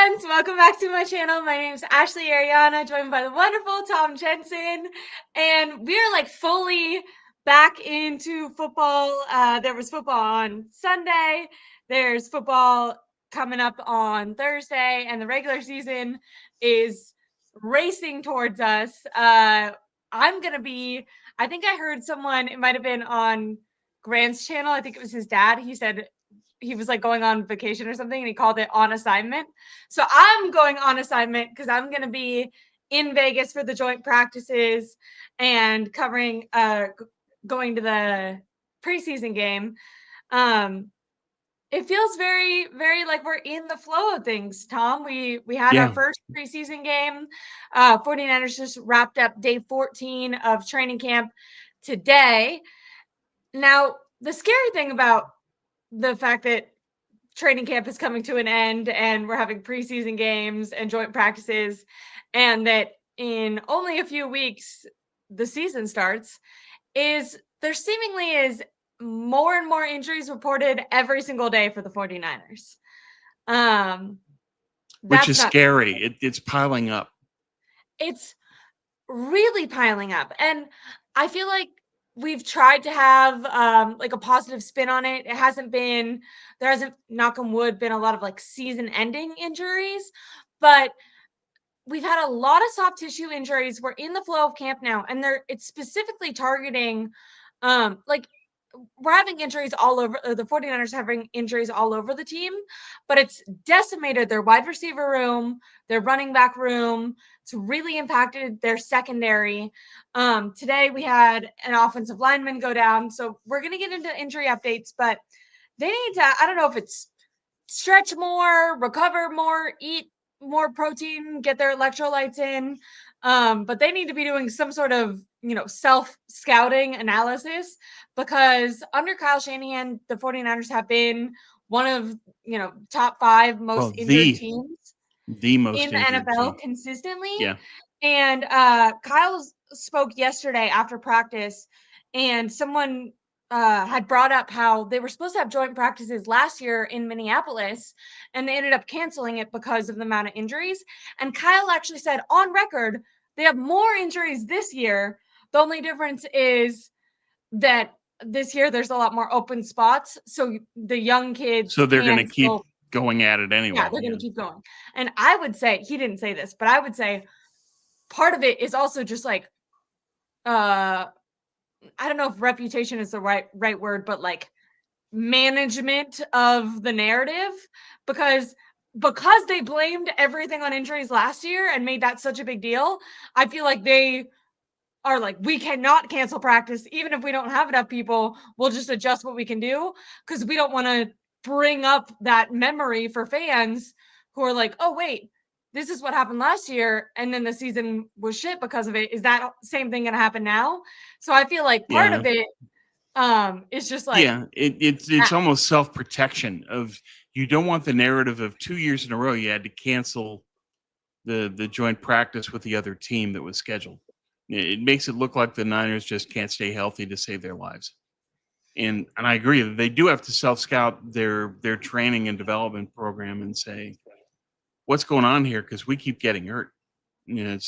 friends, welcome back to my channel. My name is Ashley Ariana, joined by the wonderful Tom Jensen, and we are fully back into football. There was football on Sunday, there's football coming up on Thursday, and the regular season is racing towards us. I think I heard someone, it might have been on Grant's channel, I think it was his dad, he said he was going on vacation or something and he called it on assignment. So I'm going on assignment because I'm going to be in Vegas for the joint practices and covering going to the preseason game. It feels very, very like we're in the flow of things, Tom. We had our first preseason game. 49ers just wrapped up day 14 of training camp today. Now, the scary thing about the fact that training camp is coming to an end and we're having preseason games and joint practices, and that in only a few weeks the season starts, is there seemingly is more and more injuries reported every single day for the 49ers. Which is scary. It's piling up. It's really piling up. And I feel like we've tried to have a positive spin on it. There hasn't, knock on wood, been a lot of season ending injuries, but we've had a lot of soft tissue injuries. We're in the flow of camp now, and it's specifically targeting we're having injuries all over. The 49ers having injuries all over the team, but it's decimated their wide receiver room, their running back room. It's really impacted their secondary. Today we had an offensive lineman go down. So we're going to get into injury updates, but they need to, I don't know if it's stretch more, recover more, eat more protein, get their electrolytes in. But they need to be doing some sort of, self-scouting analysis, because under Kyle Shanahan, the 49ers have been one of, top 5 most injured teams the most in the NFL consistently. Yeah. And Kyle spoke yesterday after practice, and someone had brought up how they were supposed to have joint practices last year in Minneapolis, and they ended up canceling it because of the amount of injuries. And Kyle actually said on record, they have more injuries this year. The only difference is that this year there's a lot more open spots. So the young kids. So they're going to keep going at it anyway. Yeah, they're going to keep going. And I would say, he didn't say this, but I would say part of it is also just I don't know if reputation is the right word, but management of the narrative, because they blamed everything on injuries last year and made that such a big deal. I feel like they are we cannot cancel practice. Even if we don't have enough people, we'll just adjust what we can do, because we don't want to bring up that memory for fans who are oh, wait, this is what happened last year, and then the season was shit because of it. Is that same thing going to happen now? So I feel like part of it is just it's almost self-protection of, you don't want the narrative of 2 years in a row you had to cancel the joint practice with the other team that was scheduled. It makes it look like the Niners just can't stay healthy to save their lives. And I agree that they do have to self-scout their training and development program and say, what's going on here? Because we keep getting hurt. The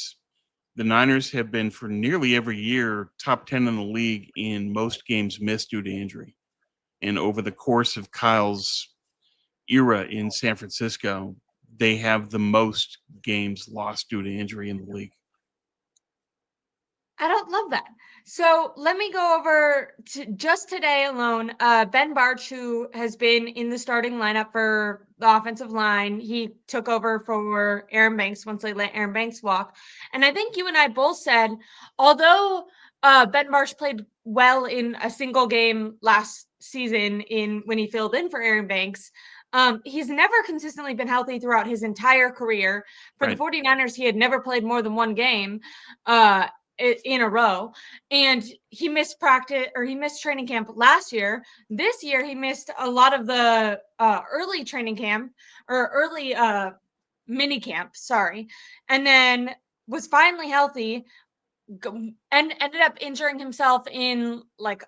Niners have been, for nearly every year, top 10 in the league in most games missed due to injury. And over the course of Kyle's era in San Francisco, they have the most games lost due to injury in the league. I don't love that. So let me go over to just today alone. Ben Barch, who has been in the starting lineup for the offensive line, he took over for Aaron Banks once they let Aaron Banks walk. And I think you and I both said, although Ben Barch played well in a single game last season when he filled in for Aaron Banks, he's never consistently been healthy throughout his entire career. For the 49ers, he had never played more than one game in a row, and he missed practice, or he missed training camp last year. This year he missed a lot of the early training camp, or early mini camp, and then was finally healthy and ended up injuring himself in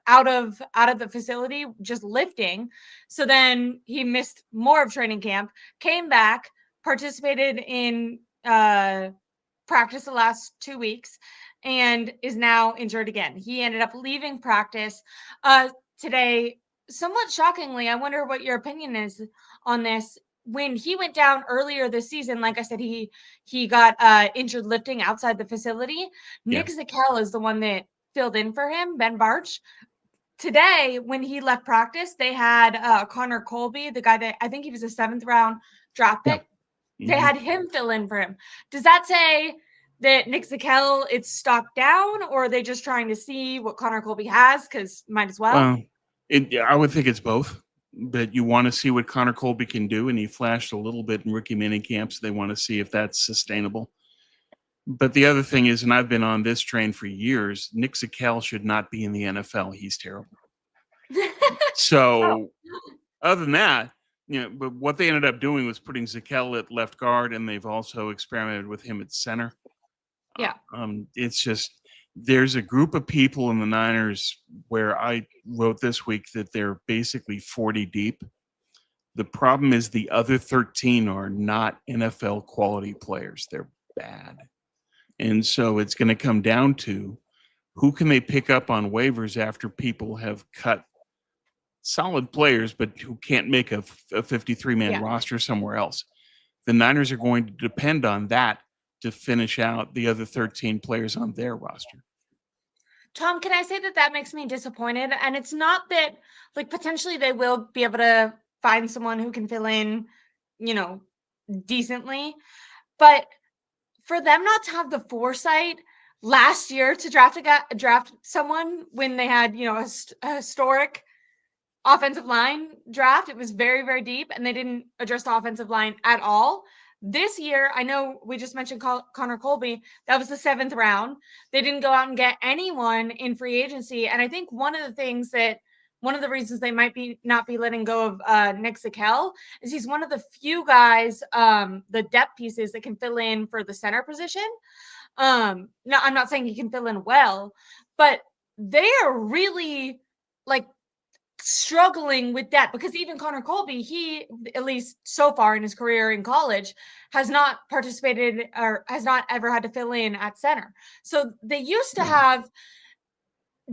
out of the facility, just lifting. So then he missed more of training camp, came back, participated in practice the last 2 weeks and is now injured again. He ended up leaving practice today. Somewhat shockingly, I wonder what your opinion is on this. When he went down earlier this season, like I said, he got injured lifting outside the facility. Yeah. Nick Zakelj is the one that filled in for him, Ben Barch. Today, when he left practice, they had Connor Colby, the guy that I think he was a 7th round draft pick. They had him fill in for him. Does that say that Nick Zakelj it's stock down, or are they just trying to see what Connor Colby has? Because might as well. I would think it's both. But you want to see what Connor Colby can do, and he flashed a little bit in rookie mini camps. They want to see if that's sustainable. But the other thing is, and I've been on this train for years, Nick Zakelj should not be in the NFL. He's terrible. So other than that, but what they ended up doing was putting Zakelj at left guard, and they've also experimented with him at center. Yeah. It's just there's a group of people in the Niners where I wrote this week that they're basically 40 deep. The problem is the other 13 are not NFL quality players. They're bad. And so it's going to come down to who can they pick up on waivers after people have cut solid players, but who can't make a 53-man roster somewhere else. The Niners are going to depend on that to finish out the other 13 players on their roster. Tom, can I say that makes me disappointed? And it's not that, like, potentially they will be able to find someone who can fill in, decently. But for them not to have the foresight last year to draft someone when they had, a historic offensive line draft, it was very, very deep, and they didn't address the offensive line at all. This year, I know we just mentioned Connor Colby. That was the 7th round. They didn't go out and get anyone in free agency. And I think one of the reasons they might not be letting go of Nick Zakelj is he's one of the few guys, the depth pieces that can fill in for the center position. No, I'm not saying he can fill in well, but they are really struggling with that, because even Connor Colby, he, at least so far in his career in college, has not participated or has not ever had to fill in at center. So they used to have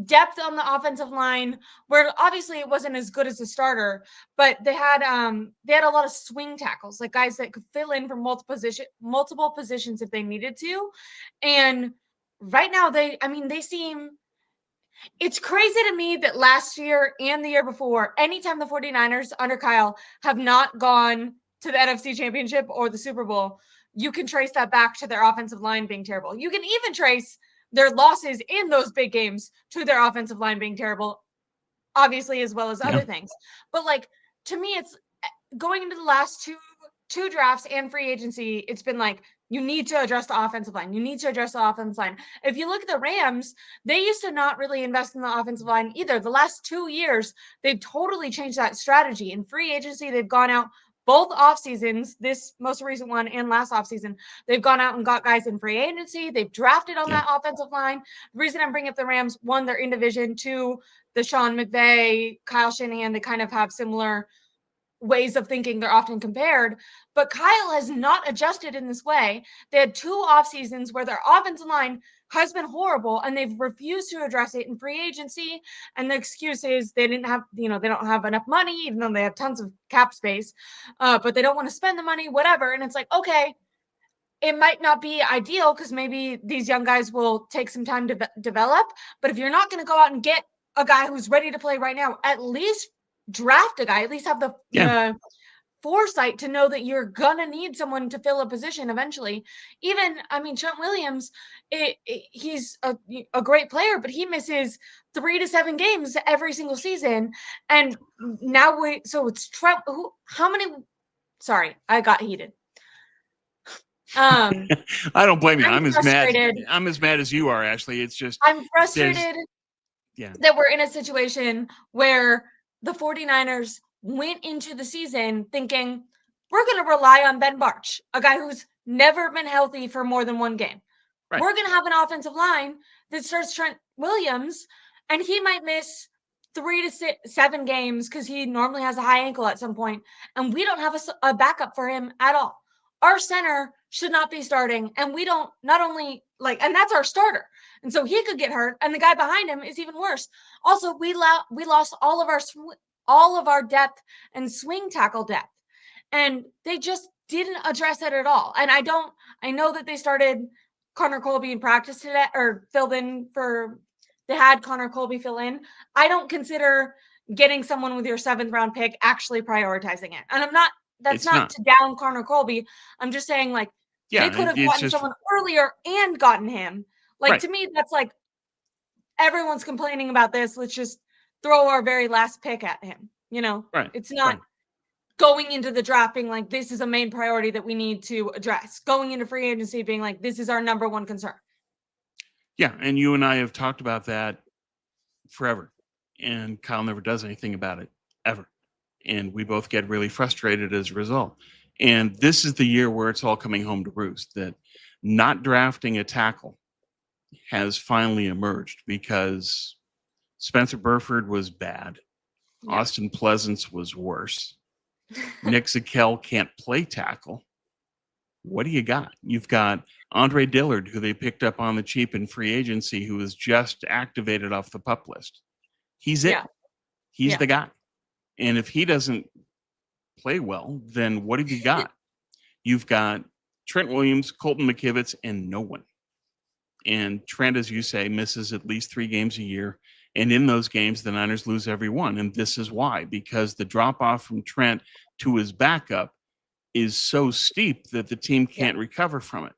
depth on the offensive line where obviously it wasn't as good as the starter, but they had a lot of swing tackles, like guys that could fill in for multiple positions if they needed to. And right now they seem, it's crazy to me that last year and the year before, anytime the 49ers under Kyle have not gone to the NFC Championship or the Super Bowl, you can trace that back to their offensive line being terrible. You can even trace their losses in those big games to their offensive line being terrible, obviously, as well as other things. But to me, it's going into the last two drafts and free agency, it's been like, you need to address the offensive line. You need to address the offensive line. If you look at the Rams, they used to not really invest in the offensive line either. The last 2 years, they've totally changed that strategy. In free agency, they've gone out both off seasons, this most recent one and last off season. They've gone out and got guys in free agency. They've drafted on that offensive line. The reason I'm bringing up the Rams, one, they're in division. Two, the Sean McVay, Kyle Shanahan, they kind of have similar ways of thinking. They're often compared, but Kyle has not adjusted in this way. They had 2 off seasons where their offensive line has been horrible, and they've refused to address it in free agency. And the excuse is they didn't have, they don't have enough money, even though they have tons of cap space, but they don't want to spend the money, whatever. And it's like, okay, it might not be ideal because maybe these young guys will take some time to develop. But if you're not going to go out and get a guy who's ready to play right now, at least draft a guy, at least have the foresight to know that you're gonna need someone to fill a position eventually. Even, Trent Williams, he's a great player, but he misses 3 to 7 games every single season. And now so it's Trent. Sorry, I got heated. I don't blame you. I'm as mad as you are, Ashley. It's just I'm frustrated that we're in a situation where the 49ers went into the season thinking we're going to rely on Ben Barch, a guy who's never been healthy for more than 1 game. Right. We're going to have an offensive line that starts Trent Williams, and he might miss 3 to 7 games because he normally has a high ankle at some point, and we don't have a backup for him at all. our center should not be starting, and we don't not only like, and that's our starter, and so he could get hurt, and the guy behind him is even worse. Also, we lost all of our depth and swing tackle depth, and they just didn't address it at all. And I know that they started Connor Colby in practice today, or filled in for, they had Connor Colby fill in. I don't consider getting someone with your 7th round pick actually prioritizing it. And that's not to down Connor Colby. I'm just saying, like, they could have gotten someone earlier and gotten him. Like, to me, that's like, everyone's complaining about this. Let's just throw our very last pick at him. It's not going into the draft being like, this is a main priority that we need to address. Going into free agency being like, this is our number one concern. Yeah, and you and I have talked about that forever, and Kyle never does anything about it, ever. And we both get really frustrated as a result. And this is the year where it's all coming home to roost, that not drafting a tackle has finally emerged, because Spencer Burford was bad. Yeah. Austin Pleasance was worse. Nick Zakelj can't play tackle. What do you got? You've got Andre Dillard, who they picked up on the cheap in free agency, who was just activated off the PUP list. He's it. Yeah. He's the guy. And if he doesn't play well, then what have you got? You've got Trent Williams, Colton McKivitz, and no one. And Trent, as you say, misses at least 3 games a year. And in those games, the Niners lose every one. And this is why, because the drop-off from Trent to his backup is so steep that the team can't recover from it.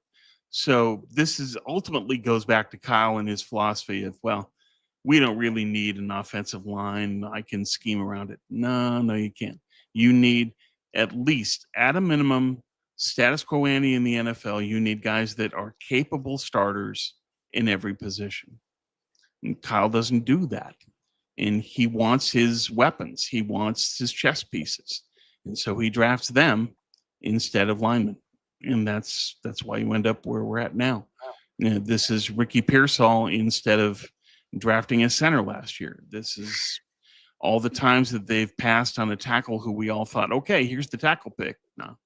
So this is ultimately goes back to Kyle and his philosophy of, well, we don't really need an offensive line. I can scheme around it. No, you can't. You need, at least at a minimum, status quo ante in the NFL, you need guys that are capable starters in every position. And Kyle doesn't do that. And he wants his weapons. He wants his chess pieces. And so he drafts them instead of linemen. And that's why you end up where we're at now. This is Ricky Pearsall instead of drafting a center last year. This is all the times that they've passed on a tackle who we all thought, okay, here's the tackle pick. No.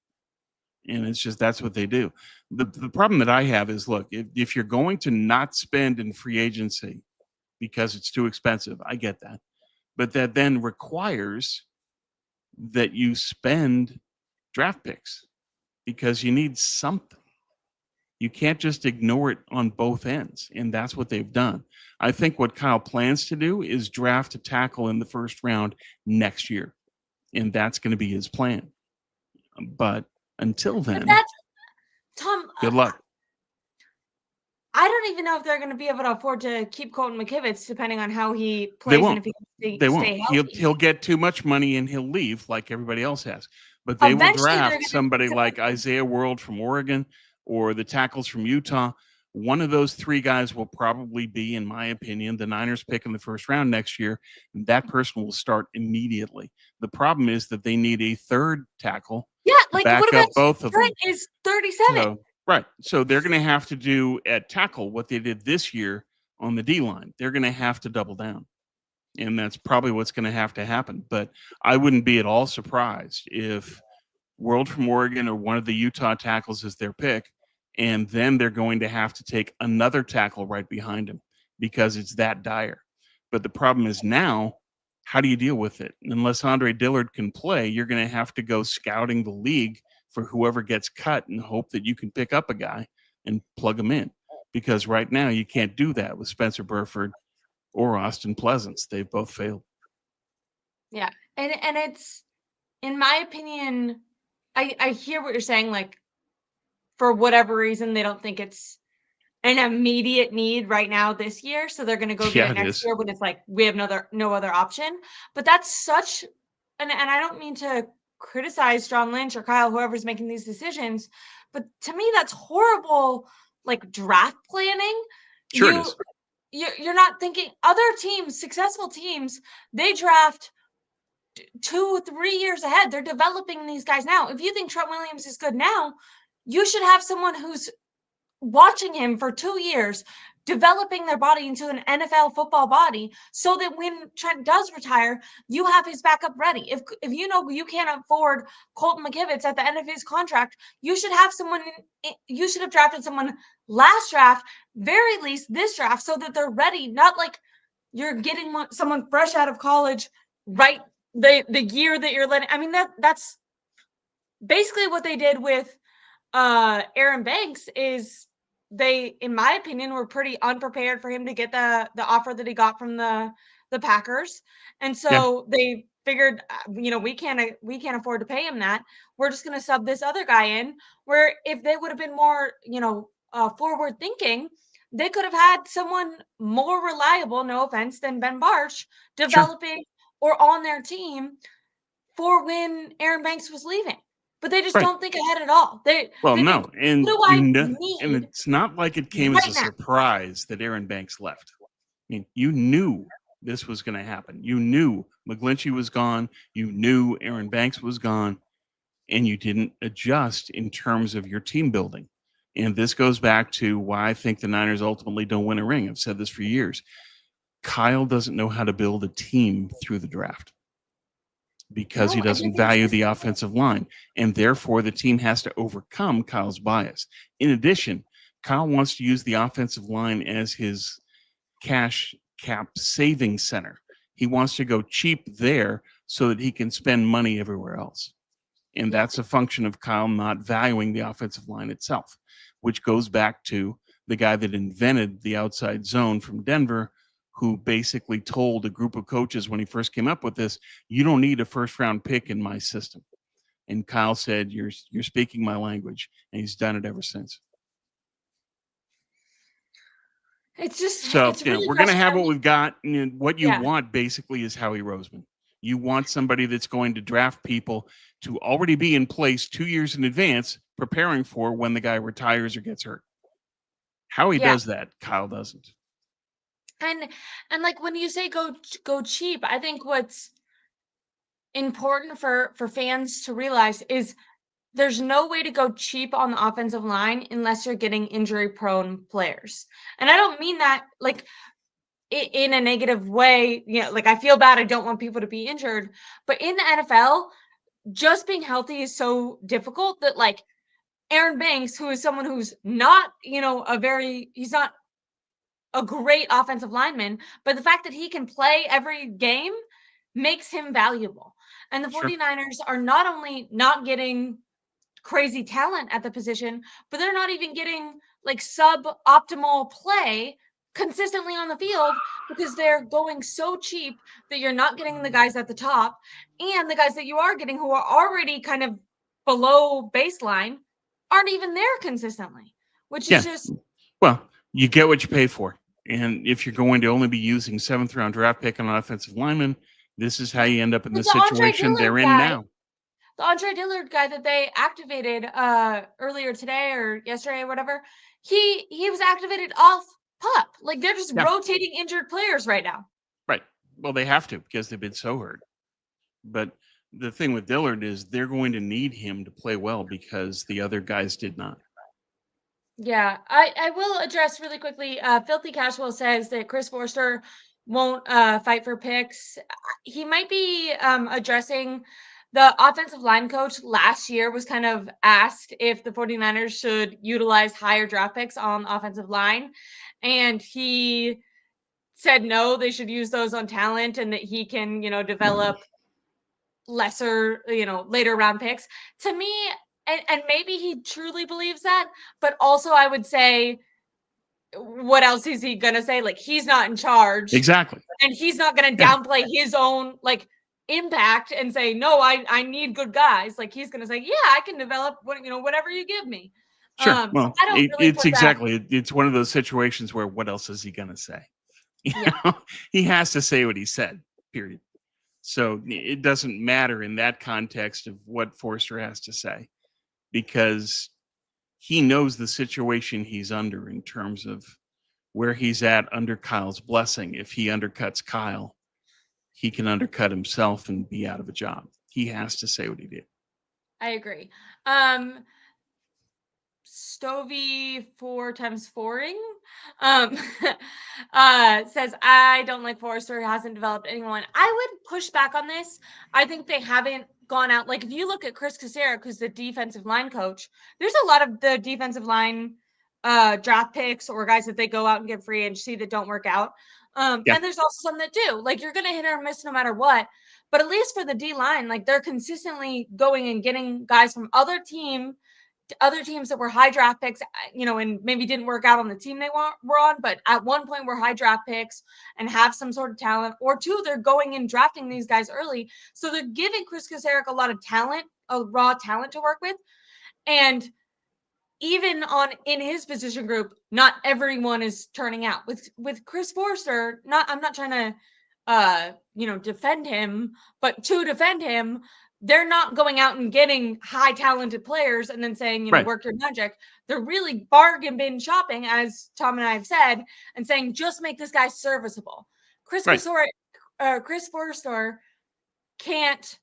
And it's just, that's what they do. The problem that I have is, look, if you're going to not spend in free agency because it's too expensive, I get that. But that then requires that you spend draft picks because you need something. You can't just ignore it on both ends. And that's what they've done. I think what Kyle plans to do is draft a tackle in the first round next year. And that's going to be his plan. But until then, Tom, good luck. I don't even know if they're going to be able to afford to keep Colton McKivitz, depending on how he plays. They won't. And if he they stay won't. Healthy. He'll get too much money and he'll leave like everybody else has. But they will draft somebody like Isaiah World from Oregon or the tackles from Utah. One of those 3 guys will probably be, in my opinion, the Niners pick in the first round next year. And that person will start immediately. The problem is that they need a 3rd tackle. Yeah, like what about both of them? Is 37. Right. So they're going to have to do at tackle what they did this year on the D-line. They're going to have to double down. And that's probably what's going to happen. But I wouldn't be at all surprised if World from Oregon or one of the Utah tackles is their pick, and then they're going to have to take another tackle right behind him because it's that dire. But the problem is now, how do you deal with it? Unless Andre Dillard can play, you're going to have to go scouting the league for whoever gets cut and hope that you can pick up a guy and plug him in. Because right now you can't do that with Spencer Burford or Austin Pleasance. They've both failed. Yeah. And it's, in my opinion, I hear what you're saying. Like, for whatever reason, they don't think it's an immediate need right now this year. So they're going to go get it next year when it's like, we have no other option. But that's such, and I don't mean to criticize John Lynch or Kyle, whoever's making these decisions, but to me, that's horrible, like, draft planning. Sure it is. You're not thinking, other teams, successful teams, they draft 2-3 years ahead. They're developing these guys now. If you think Trent Williams is good now, you should have someone who's watching him for 2 years, developing their body into an NFL football body so that when Trent does retire, you have his backup ready. If you know you can't afford Colton McKivitz at the end of his contract, you should have someone, you should have drafted someone last draft, very least this draft, so that they're ready, not like you're getting someone fresh out of college right the year that you're letting. I mean, that's basically what they did with Aaron Banks. Is they, in my opinion, were pretty unprepared for him to get the offer that he got from the Packers. And Yeah, so they figured, we can't afford to pay him that. We're just going to sub this other guy in, where if they would have been more, forward thinking, they could have had someone more reliable, no offense, than Ben Barch sure. developing or on their team for when Aaron Banks was leaving. But they just Right. don't think ahead at all. Well, They think, no, what and do you I know, and need it's not like it came as right a now? surprise that Aaron Banks left. I mean, you knew this was going to happen. You knew McGlinchey was gone. You knew Aaron Banks was gone, and you didn't adjust in terms of your team building. And this goes back to why I think the Niners ultimately don't win a ring. I've said this for years. Kyle doesn't know how to build a team through the draft because he No, doesn't everything's value just the offensive line. And therefore, the team has to overcome Kyle's bias. In addition, Kyle wants to use the offensive line as his cash cap saving center. He wants to go cheap there so that he can spend money everywhere else. And yeah. that's a function of Kyle not valuing the offensive line itself, which goes back to the guy that invented the outside zone from Denver, who basically told a group of coaches when he first came up with this, you don't need a first round pick in my system. And Kyle said, you're speaking my language. And he's done it ever since. So, It's really we're going to frustrating. have I what mean, we've got. What you yeah, want basically is Howie Roseman. You want somebody that's going to draft people to already be in place 2 years in advance, preparing for when the guy retires or gets hurt. Howie yeah. does that. Kyle doesn't. And like when you say go cheap, I think what's important for fans to realize is there's no way to go cheap on the offensive line unless you're getting injury prone players. And I don't mean that like in a negative way, like I feel bad, I don't want people to be injured, but in the NFL, just being healthy is so difficult that like Aaron Banks, who is someone who's not, he's not a great offensive lineman, but the fact that he can play every game makes him valuable. And the Sure. 49ers are not only not getting crazy talent at the position, but they're not even getting like suboptimal play consistently on the field because they're going so cheap that you're not getting the guys at the top, and the guys that you are getting who are already kind of below baseline aren't even there consistently, which is Yeah. just Well, you get what you pay for. And if you're going to only be using seventh round draft pick on an offensive lineman, this is how yeah. you end up in the Like the Andre situation they're Dillard in guy, now. the Andre Dillard guy that they activated earlier today or yesterday or whatever, he was activated off pup. Like they're just Yeah. rotating injured players right now. Right. Well, they have to because they've been so hurt. But the thing with Dillard is they're going to need him to play well because the other guys did not. Yeah, I will address really quickly. Filthy Casual says that Chris Forster won't fight for picks. He might be addressing the offensive line coach last year was kind of asked if the 49ers should utilize higher draft picks on offensive line. And he said no, they should use those on talent and that he can, develop lesser, later round picks. To me, and maybe he truly believes that, but also I would say, what else is he gonna say? Like he's not in charge, Exactly. and he's not gonna Yeah. downplay his own like impact and say, no, I need good guys. Like he's gonna say, yeah, I can develop whatever you give me. Sure. So Well, I don't really it's put that. exactly. It's one of those situations where what else is he going to say? You Yeah. know, he has to say what he said. Period. So it doesn't matter in that context of what Forster has to say because he knows the situation he's under in terms of where he's at under Kyle's blessing. If he undercuts Kyle, he can undercut himself and be out of a job. He has to say what he did. I agree. Stovey 4x4ing says, I don't like Forrester, hasn't developed anyone. I would push back on this. I think they haven't gone out. Like, if you look at Chris Kaczmarek, who's the defensive line coach, there's a lot of the defensive line draft picks or guys that they go out and get free agency that don't work out. And there's also some that do. Like, you're going to hit or miss no matter what. But at least for the D line, like, they're consistently going and getting guys from other teams that were high draft picks, and maybe didn't work out on the team they were on, but at one point were high draft picks and have some sort of talent. Or two, they're going and drafting these guys early. So they're giving Chris Kaczmarek a lot of talent, a raw talent to work with. And even in his position group, not everyone is turning out. With Chris Forrester, I'm not trying to defend him, but to defend him, they're not going out and getting high talented players and then saying, Right. work your magic. They're really bargain bin shopping, as Tom and I have said, and saying, just make this guy serviceable. Chris Forrester can't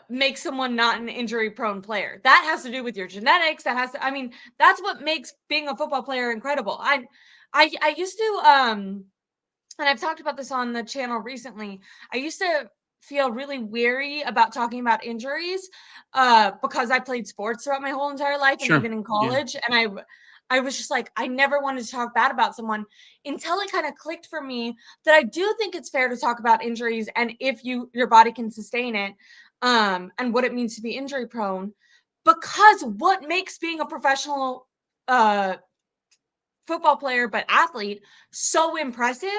make someone not an injury prone player. That has to do with your genetics. That's what makes being a football player incredible. I used to, and I've talked about this on the channel recently. I used to feel really weary about talking about injuries because I played sports throughout my whole entire life and even in college. Yeah. And I was just like, I never wanted to talk bad about someone until it kind of clicked for me that I do think it's fair to talk about injuries and if your body can sustain it and what it means to be injury prone. Because what makes being a professional football player, but athlete, so impressive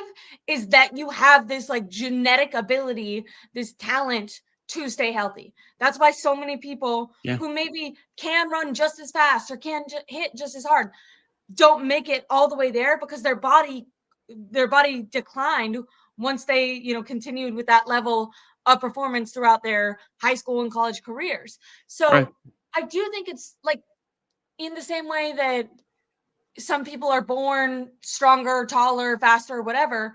is that you have this like genetic ability, this talent to stay healthy. That's why so many people who maybe can run just as fast or can hit just as hard don't make it all the way there because their body declined once they, continued with that level of performance throughout their high school and college careers. So I do think it's like in the same way that some people are born stronger, taller, faster, whatever.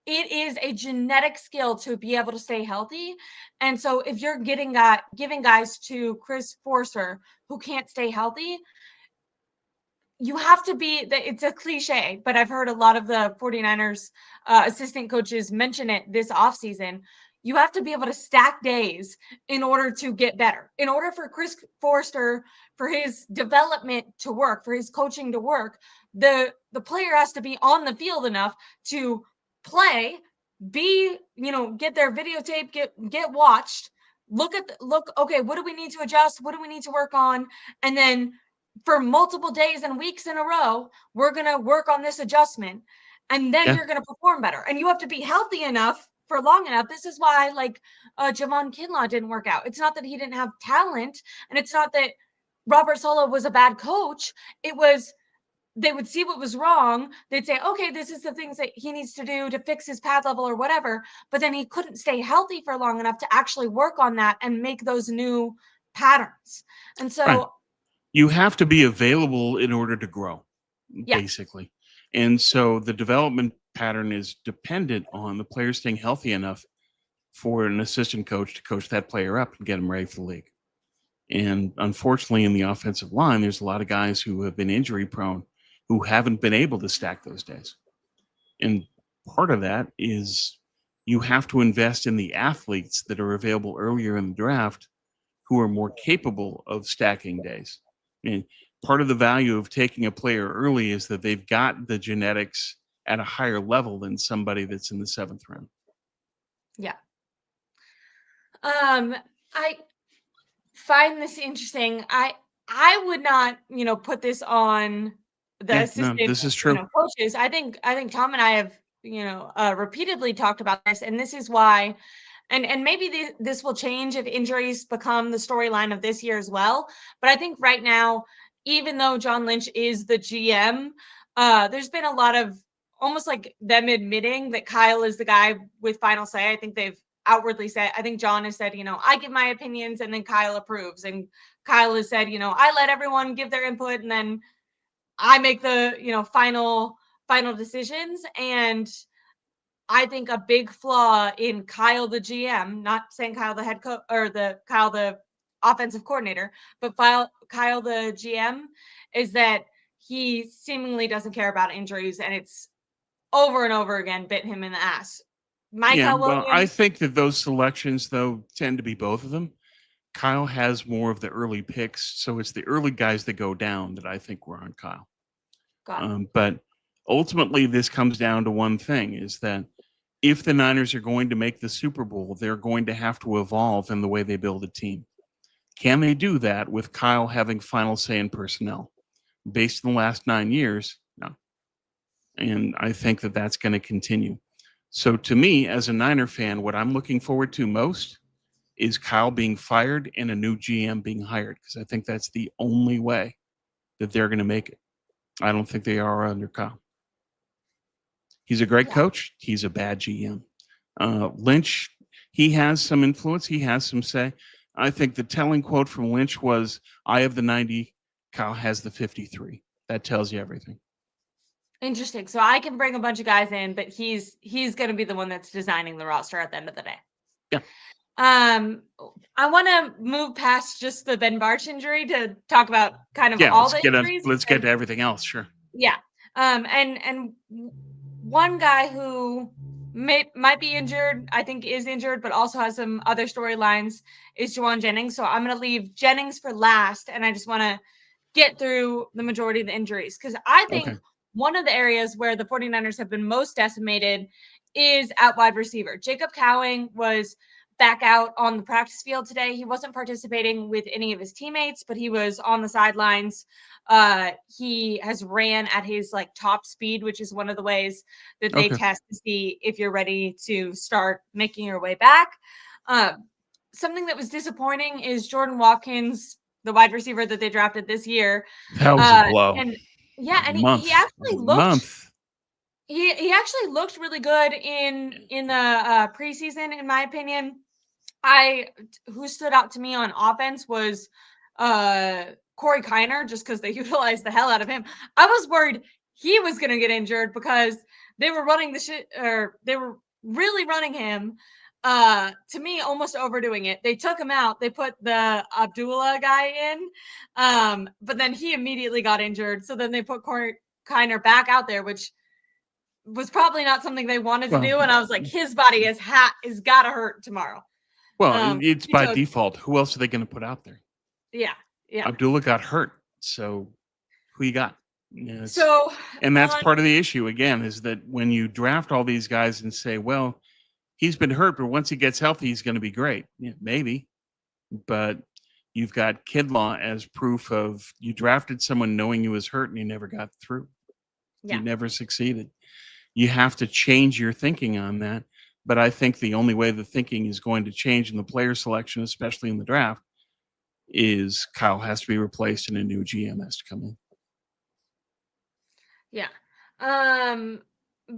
It is a genetic skill to be able to stay healthy. And so if you're giving guys to Chris Forrester who can't stay healthy, you have to be, it's a cliche, but I've heard a lot of the 49ers assistant coaches mention it this offseason. You have to be able to stack days in order to get better. In order for Chris Forrester, for his development to work, for his coaching to work, the player has to be on the field enough to play, get their videotape, get watched, look, okay, what do we need to adjust? What do we need to work on? And then for multiple days and weeks in a row, we're going to work on this adjustment. And then you're going to perform better. And you have to be healthy enough for long enough. This is why Jauan Jennings didn't work out. It's not that he didn't have talent. And it's not that Robert Saleh was a bad coach. It was, they would see what was wrong. They'd say, okay, this is the things that he needs to do to fix his pad level or whatever. But then he couldn't stay healthy for long enough to actually work on that and make those new patterns. And so you have to be available in order to grow, basically. And so the development pattern is dependent on the player staying healthy enough for an assistant coach to coach that player up and get him ready for the league. And unfortunately, in the offensive line, there's a lot of guys who have been injury prone who haven't been able to stack those days. And part of that is you have to invest in the athletes that are available earlier in the draft who are more capable of stacking days. And part of the value of taking a player early is that they've got the genetics at a higher level than somebody that's in the 7th round. Yeah. I find this interesting. I would not, put this on the assistant. No, this is true. Coaches. I think Tom and I have, repeatedly talked about this, and this is why. And maybe this will change if injuries become the storyline of this year as well. But I think right now, even though John Lynch is the GM, there's been a lot of almost like them admitting that Kyle is the guy with final say. I think they've outwardly said, I think John has said, I give my opinions and then Kyle approves. And Kyle has said, I let everyone give their input and then I make the, final decisions. And I think a big flaw in Kyle, the GM, not saying Kyle, the head coach or Kyle, the offensive coordinator, but Kyle, the GM, is that he seemingly doesn't care about injuries, and it's over and over again bit him in the ass. Yeah, Michael well, I Williams, think that those selections, though, tend to be both of them. Kyle has more of the early picks, so it's the early guys that go down that I think were on Kyle. got it. But ultimately, this comes down to one thing: is that if the Niners are going to make the Super Bowl, they're going to have to evolve in the way they build a team. Can they do that with Kyle having final say in personnel? Based on the last 9 years, no. And I think that that's going to continue. So to me, as a Niner fan, what I'm looking forward to most is Kyle being fired and a new GM being hired, because I think that's the only way that they're going to make it. I don't think they are under Kyle. He's a great coach. He's a bad GM. Lynch, he has some influence. He has some say. I think the telling quote from Lynch was, "I have the 90, Kyle has the 53." That tells you everything. Interesting. So I can bring a bunch of guys in, but he's going to be the one that's designing the roster at the end of the day. Yeah. I want to move past just the Ben Barch injury to talk about kind of all the injuries. Let's get to everything else. Sure. Yeah. And one guy who might be injured, I think is injured, but also has some other storylines is Jauan Jennings. So I'm going to leave Jennings for last, and I just want to get through the majority of the injuries, because I think one of the areas where the 49ers have been most decimated is at wide receiver. Jacob Cowing was back out on the practice field today. He wasn't participating with any of his teammates, but he was on the sidelines. He has ran at his top speed, which is one of the ways that they test to see if you're ready to start making your way back. Something that was disappointing is Jordan Watkins, the wide receiver that they drafted this year. That was a blow. And he actually looked he actually looked really good in the preseason, in my opinion. Who stood out to me on offense was Corey Kiner, just because they utilized the hell out of him. I was worried he was going to get injured because they were running they were really running him. To me, almost overdoing it. They took him out. They put the Abdullah guy in, but then he immediately got injured. So then they put Corey Kiner back out there, which was probably not something they wanted to do. And I was like, his body is got to hurt tomorrow. Well, it's by default. Who else are they going to put out there? Yeah. Abdullah got hurt. So who you got? Yeah, and that's part of the issue, again, is that when you draft all these guys and say, well, he's been hurt, but once he gets healthy, he's going to be great. Yeah, maybe. But you've got Kidlaw as proof of you drafted someone knowing he was hurt and he never got through. Yeah. He never succeeded. You have to change your thinking on that. But I think the only way the thinking is going to change in the player selection, especially in the draft, is Kyle has to be replaced and a new GM has to come in. Yeah.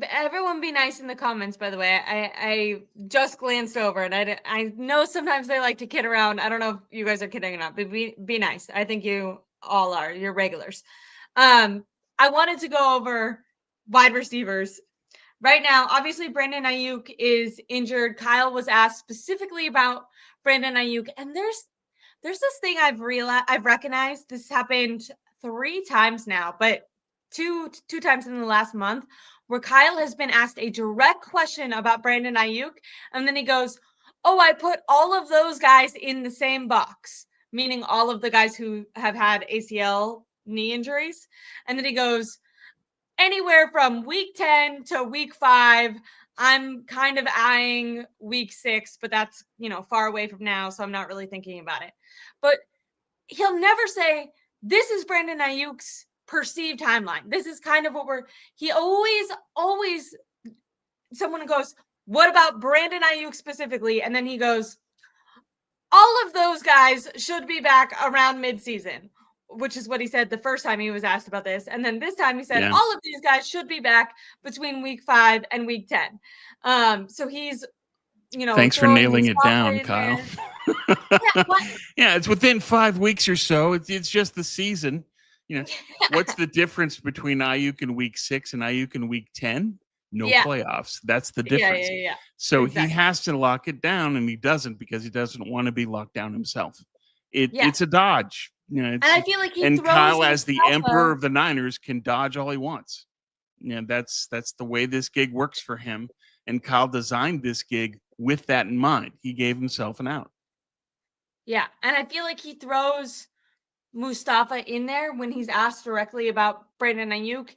Everyone be nice in the comments, by the way. I just glanced over, and I know sometimes they like to kid around. I don't know if you guys are kidding or not, but be nice. I think you all are. You're regulars. I wanted to go over wide receivers. Right now, obviously, Brandon Ayuk is injured. Kyle was asked specifically about Brandon Ayuk, and there's this thing I've recognized. This happened 3 times now, but two times in the last month, where Kyle has been asked a direct question about Brandon Ayuk, and then he goes, "Oh, I put all of those guys in the same box," meaning all of the guys who have had ACL knee injuries, and then he goes, "Anywhere from week 10 to week 5, I'm kind of eyeing week 6, but that's, far away from now, so I'm not really thinking about it." But he'll never say, "This is Brandon Ayuk's perceived timeline. This is kind of what he always, someone goes, "What about Brandon Ayuk specifically?" And then he goes, "All of those guys should be back around midseason," which is what he said the first time he was asked about this. And then this time he said, "All of these guys should be back between week 5 and week 10. So he's, thanks for nailing it down, Kyle. Yeah, it's within 5 weeks or so. It's just the season. What's the difference between Ayuk in week 6 and Ayuk in week 10? No playoffs. That's the difference. So exactly. He has to lock it down, and he doesn't, because he doesn't want to be locked down himself. It's a dodge. And I feel like he and throws Kyle, as the Mustafa. emperor of the Niners, can dodge all he wants. That's the way this gig works for him. And Kyle designed this gig with that in mind. He gave himself an out. Yeah, and I feel like he throws Mustafa in there when he's asked directly about Brandon Ayuk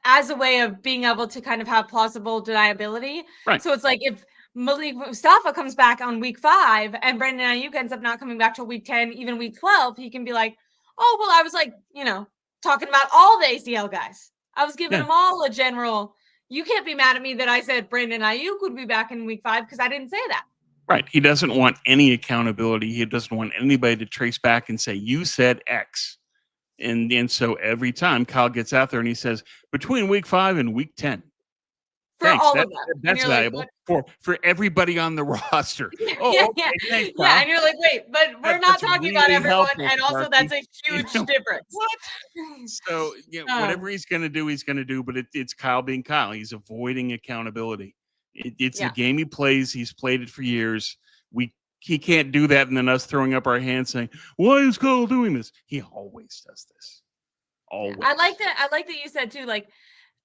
as a way of being able to kind of have plausible deniability. Right. So it's like if Malik Mustafa comes back on week 5 and Brandon Ayuk ends up not coming back till week 10, even week 12, he can be like, oh, well, I was like, talking about all the ACL guys. I was giving them all a general. You can't be mad at me that I said Brandon Ayuk would be back in week 5 because I didn't say that. Right. He doesn't want any accountability. He doesn't want anybody to trace back and say, you said X. And so every time Kyle gets out there and he says, between week 5 and week 10. For Thanks. all of them. That's valuable for everybody on the roster. Yeah, Thanks, yeah. And you're like, wait, but we're not talking about everyone. And also, Sparky. that's a huge difference. What? So, whatever he's going to do, he's going to do. But it's Kyle being Kyle. He's avoiding accountability. It's a game he plays. He's played it for years. He can't do that, and then us throwing up our hands saying, "Why is Kyle doing this?" He always does this. Always. I like that you said too, like,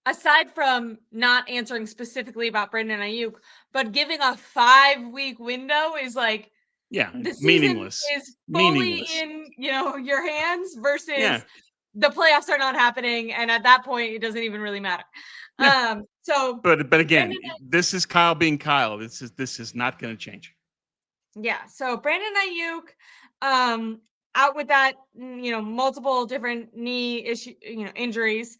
aside from not answering specifically about Brandon Ayuk, but giving a 5-week window is like, the season meaningless. is fully in your hands versus the playoffs are not happening, and at that point, it doesn't even really matter. Yeah. But again, this is Kyle being Kyle. This is not going to change. Yeah. So Brandon Ayuk, out with that, multiple different knee issue, injuries.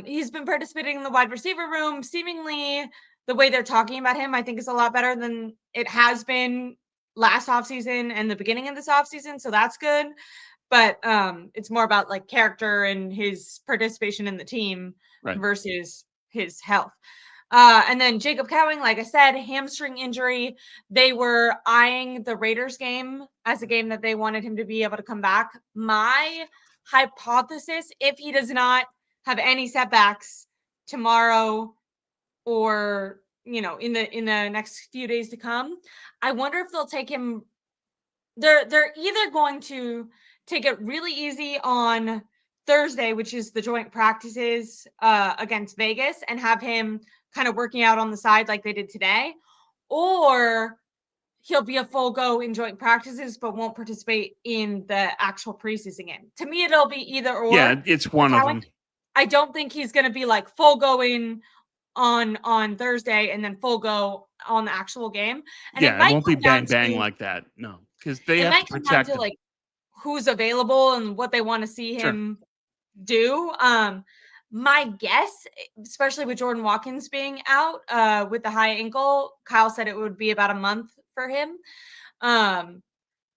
He's been participating in the wide receiver room. Seemingly, the way they're talking about him, I think, is a lot better than it has been last offseason and the beginning of this offseason. So that's good. But it's more about like character and his participation in the team versus his health. And then Jacob Cowing, like I said, hamstring injury. They were eyeing the Raiders game as a game that they wanted him to be able to come back. My hypothesis, if he does not have any setbacks tomorrow or in the next few days to come, I wonder if they'll take him. They're either going to take it really easy on Thursday, which is the joint practices against Vegas, and have him kind of working out on the side like they did today, or he'll be a full go in joint practices but won't participate in the actual preseason game. To me, it'll be either or. Yeah, it's one of them. I don't think he's going to be like full going on Thursday and then full go on the actual game. And it won't be bang bang like that. No, because they have to protect him. Like who's available and what they want to see him do. My guess, especially with Jordan Watkins being out with the high ankle, Kyle said it would be about a month for him.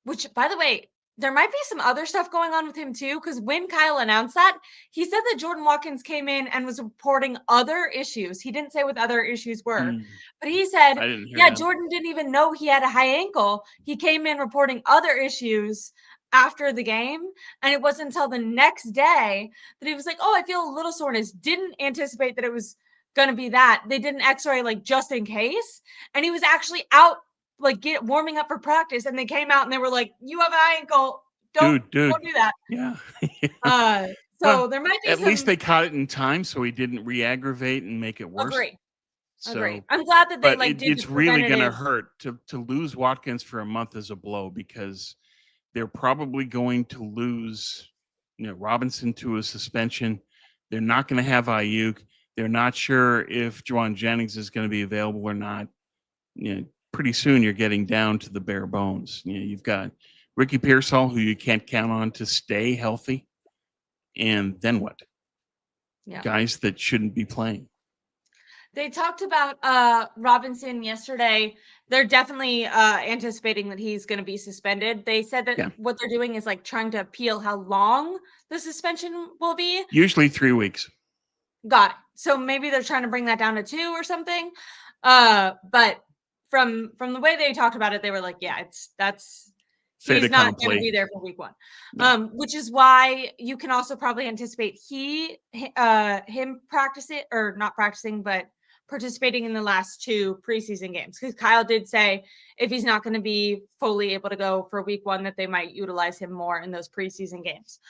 Which, by the way, there might be some other stuff going on with him too, because when Kyle announced that, he said that Jordan Watkins came in and was reporting other issues. He didn't say what the other issues were, but he said, Jordan didn't even know he had a high ankle. He came in reporting other issues after the game, and it wasn't until the next day that he was like, I feel a little soreness. Didn't anticipate that it was going to be that. They did an x-ray like just in case, and he was actually out like warming up for practice, and they came out and they were like, you have an ankle, don't do that. So there might be at least they caught it in time so he didn't re-aggravate and make it worse. Agree. I'm glad that they it's really going to hurt to lose Watkins for a month as a blow, because they're probably going to lose, Robinson to a suspension. They're not going to have Ayuk. They're not sure if Jauan Jennings is going to be available or not. Pretty soon you're getting down to the bare bones. You've got Ricky Pearsall, who you can't count on to stay healthy. And then what? Guys that shouldn't be playing. They talked about Robinson yesterday. They're definitely anticipating that he's going to be suspended. They said that what they're doing is like trying to appeal how long the suspension will be. Usually 3 weeks. Got it. So maybe they're trying to bring that down to 2 or something. But from the way they talked about it, they were like, he's not going to be there for week 1. No. Which is why you can also probably anticipate him practicing, or not practicing, but participating in the last 2 preseason games. Because Kyle did say if he's not going to be fully able to go for week 1, that they might utilize him more in those preseason games.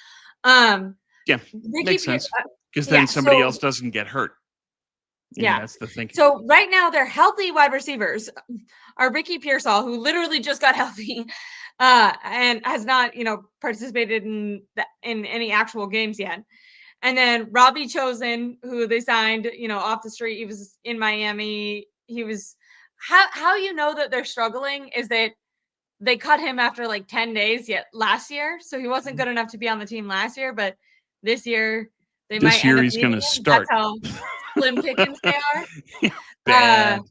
Yeah, makes sense. Because then somebody else doesn't get hurt. Yeah, that's the thinking. So right now, their healthy wide receivers are Ricky Pearsall, who literally just got healthy and has not, participated in any actual games yet. And then Robbie Chosen, who they signed, off the street. He was in Miami. He was how that they're struggling is that they cut him after like 10 days yet last year. So he wasn't good enough to be on the team last year, but this year might end up he's going to start. That's how slim pickings they are. Bad.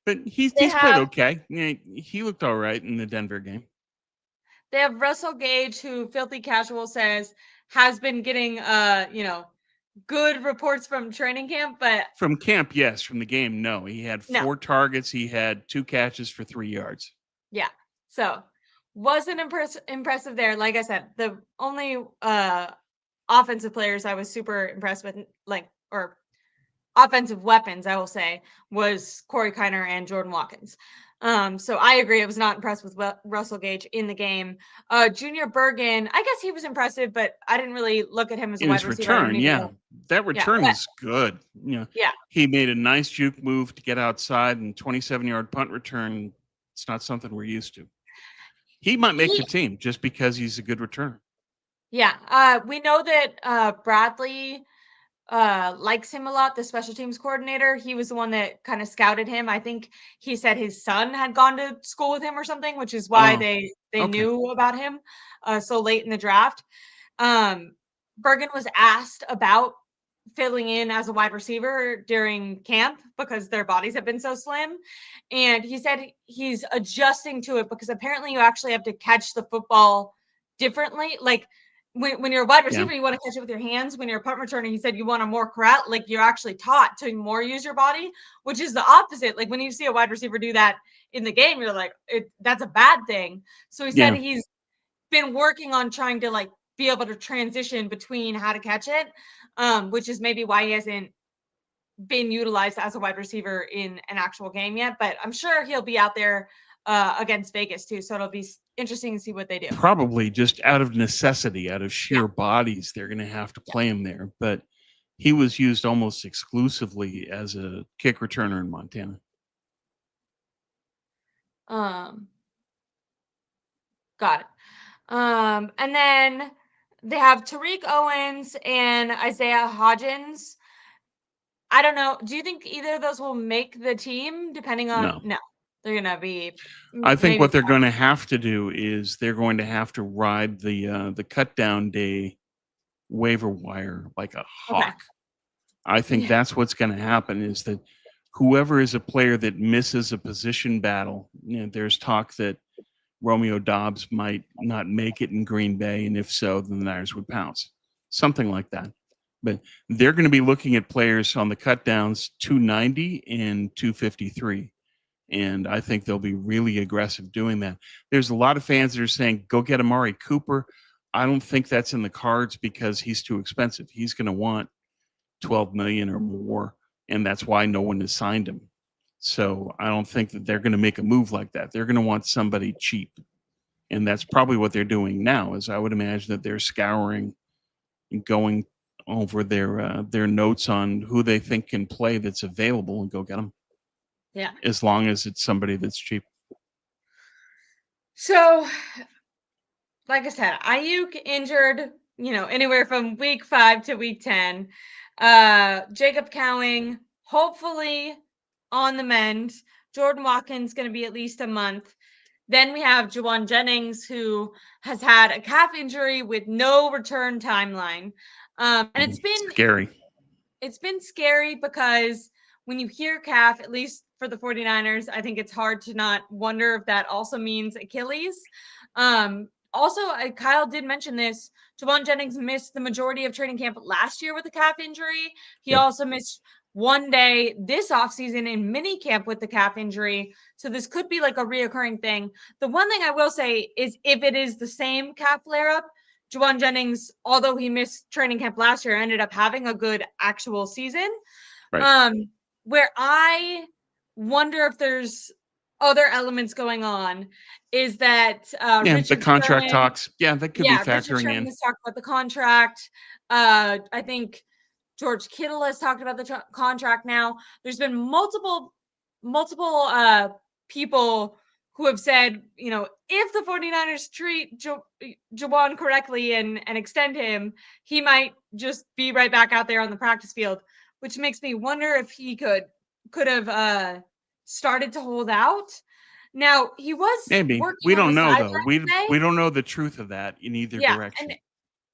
But he's played okay. Yeah, he looked all right in the Denver game. They have Russell Gage, who Filthy Casual says has been getting good reports from training camp, but from camp, yes. From the game, no. He had 4 targets. He had 2 catches for 3 yards. Yeah. So wasn't impressive there. Like I said, the only offensive players I was super impressed with, or offensive weapons, I will say, was Corey Kiner and Jordan Watkins. So I agree. I was not impressed with Russell Gage in the game. Junior Bergen, I guess he was impressive, but I didn't really look at him as a wide receiver. Return, yeah. That return was good. He made a nice juke move to get outside, and 27-yard punt return. It's not something we're used to. He might make the team just because he's a good returner. Yeah. We know that Bradley likes him a lot, the special teams coordinator. He was the one that kind of scouted him. I think he said his son had gone to school with him or something, which is why they knew about him so late in the draft. Bergen was asked about filling in as a wide receiver during camp because their bodies have been so slim. And he said he's adjusting to it because apparently you actually have to catch the football differently. Like when you're a wide receiver, you want to catch it with your hands. When you're a punt returner, he said you want to more corral, like you're actually taught to more use your body, which is the opposite. Like when you see a wide receiver do that in the game, you're like, that's a bad thing. So he said he's been working on trying to be able to transition between how to catch it, which is maybe why he hasn't been utilized as a wide receiver in an actual game yet. But I'm sure he'll be out there against Vegas too. So it'll be interesting to see what they do. Probably just out of necessity, out of sheer bodies, they're going to have to play him there. But he was used almost exclusively as a kick returner in Montana. Got it. And then they have Tariq Owens and Isaiah Hodgins. I don't know. Do you think either of those will make the team? Depending on no. They're gonna be. I think what they're going to have to do is they're going to have to ride the cut down day waiver wire like a hawk. Okay. I think that's what's going to happen is that whoever is a player that misses a position battle, there's talk that Romeo Doubs might not make it in Green Bay, and if so, then the Niners would pounce. Something like that. But they're going to be looking at players on the cut downs 290 and 253. And I think they'll be really aggressive doing that. There's a lot of fans that are saying, go get Amari Cooper. I don't think that's in the cards because he's too expensive. He's going to want $12 million or more, and that's why no one has signed him. So I don't think that they're going to make a move like that. They're going to want somebody cheap. And that's probably what they're doing now, is I would imagine that they're scouring and going over their notes on who they think can play that's available and go get them. Yeah. As long as it's somebody that's cheap. So, like I said, Ayuk injured, anywhere from week 5 to week 10. Jacob Cowing, hopefully on the mend. Jordan Watkins going to be at least a month. Then we have Jauan Jennings, who has had a calf injury with no return timeline. And it's been scary. It's been scary because when you hear calf, at least for the 49ers, I think it's hard to not wonder if that also means Achilles. Also, Kyle did mention this. Jauan Jennings missed the majority of training camp last year with a calf injury. He also missed one day this offseason in mini camp with the calf injury. So this could be like a reoccurring thing. The one thing I will say is if it is the same calf flare-up, Jauan Jennings, although he missed training camp last year, ended up having a good actual season. Right. where I wonder if there's other elements going on is that Yeah, the Richard contract Sherman, talks. Yeah, that could be Richard factoring Sherman in. has talked about the contract. I think George Kttile has talked about the contract now. There's been multiple people who have said, if the 49ers treat Jauan correctly and extend him, he might just be right back out there on the practice field, which makes me wonder if he could have started to hold out. Now, he was Maybe. working We on the don't know though. sideline We today. we don't know the truth of that in either Yeah, and direction.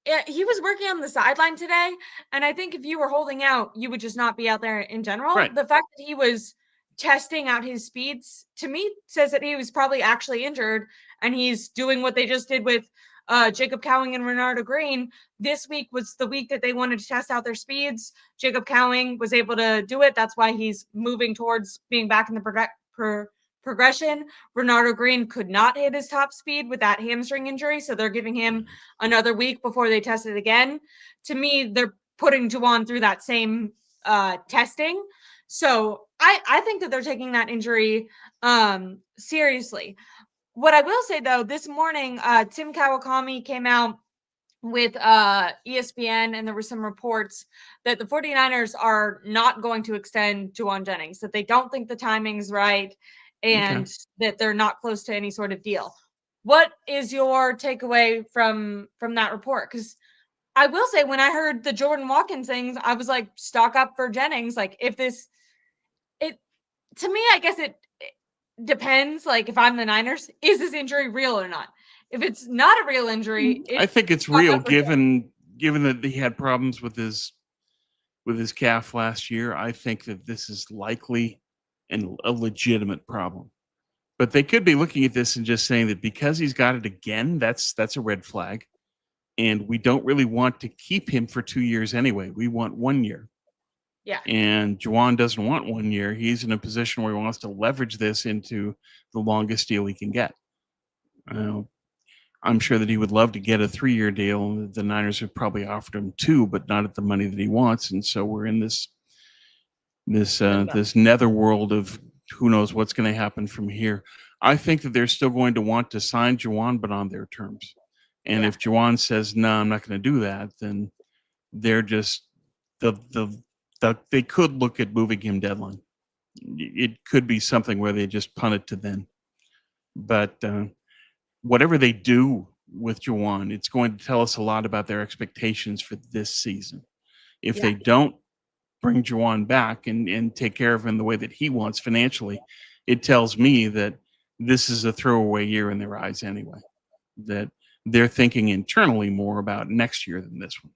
yeah, he was working on the sideline today, and I think if you were holding out, you would just not be out there in general. Right. The fact that he was testing out his speeds to me says that he was probably actually injured, and he's doing what they just did with Jacob Cowing and Renardo Green. This week was the week that they wanted to test out their speeds. Jacob Cowing was able to do it. That's why he's moving towards being back in the progression. Renardo Green could not hit his top speed with that hamstring injury, so they're giving him another week before they test it again. To me, they're putting Jauan through that same testing. So I think that they're taking that injury seriously. What I will say though, this morning, Tim Kawakami came out with ESPN, and there were some reports that the 49ers are not going to extend Jauan Jennings, that they don't think the timing's right, Okay. and that they're not close to any sort of deal. What is your takeaway from that report? Because I will say, when I heard the Jordan Watkins things, I was like, stock up for Jennings. Like, if this, it to me, I guess it depends. Like, if I'm the Niners, is this injury real or not? If it's not a real injury, I it's think it's stock real up for Jennings. given that he had problems with his calf last year. I think that this is likely and a legitimate problem. But they could be looking at this and just saying that because he's got it again, that's a red flag. And we don't really want to keep him for 2 years anyway. We want 1 year. Yeah, And Jauan doesn't want 1 year. He's in a position where he wants to leverage this into the longest deal he can get. Uh, I'm sure that he would love to get a 3-year deal. The Niners have probably offered him 2, but not at the money that he wants. And so we're in limbo. this netherworld of who knows what's going to happen from here. I think that they're still going to want to sign Jauan, but on their terms. And Yeah, if Jauan says no, I'm not going to do that, then they're just they could look at moving him deadline. It could be something where they just punt it to then. But whatever they do with Jauan, it's going to tell us a lot about their expectations for this season. If yeah. they don't bring Jauan back and take care of him the way that he wants financially, it tells me that this is a throwaway year in their eyes anyway. That they're thinking internally more about next year than this one.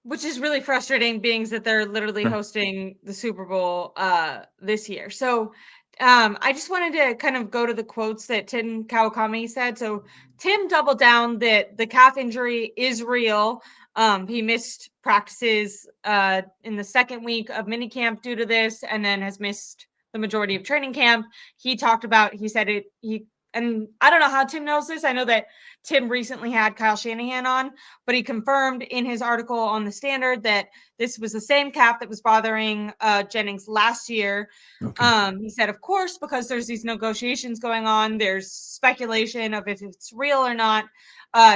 Which is really frustrating, being that they're literally Sure. hosting the Super Bowl this year. So I just wanted to kind of go to the quotes that Tim Kawakami said. So Tim doubled down that the calf injury is real. He missed practices in the second week of minicamp due to this, and then has missed the majority of training camp. He said and I don't know how Tim knows this. I know that Tim recently had Kyle Shanahan on, but he confirmed in his article on the Standard that this was the same calf that was bothering Jennings last year. Okay. He said, of course, because there's these negotiations going on, there's speculation of if it's real or not.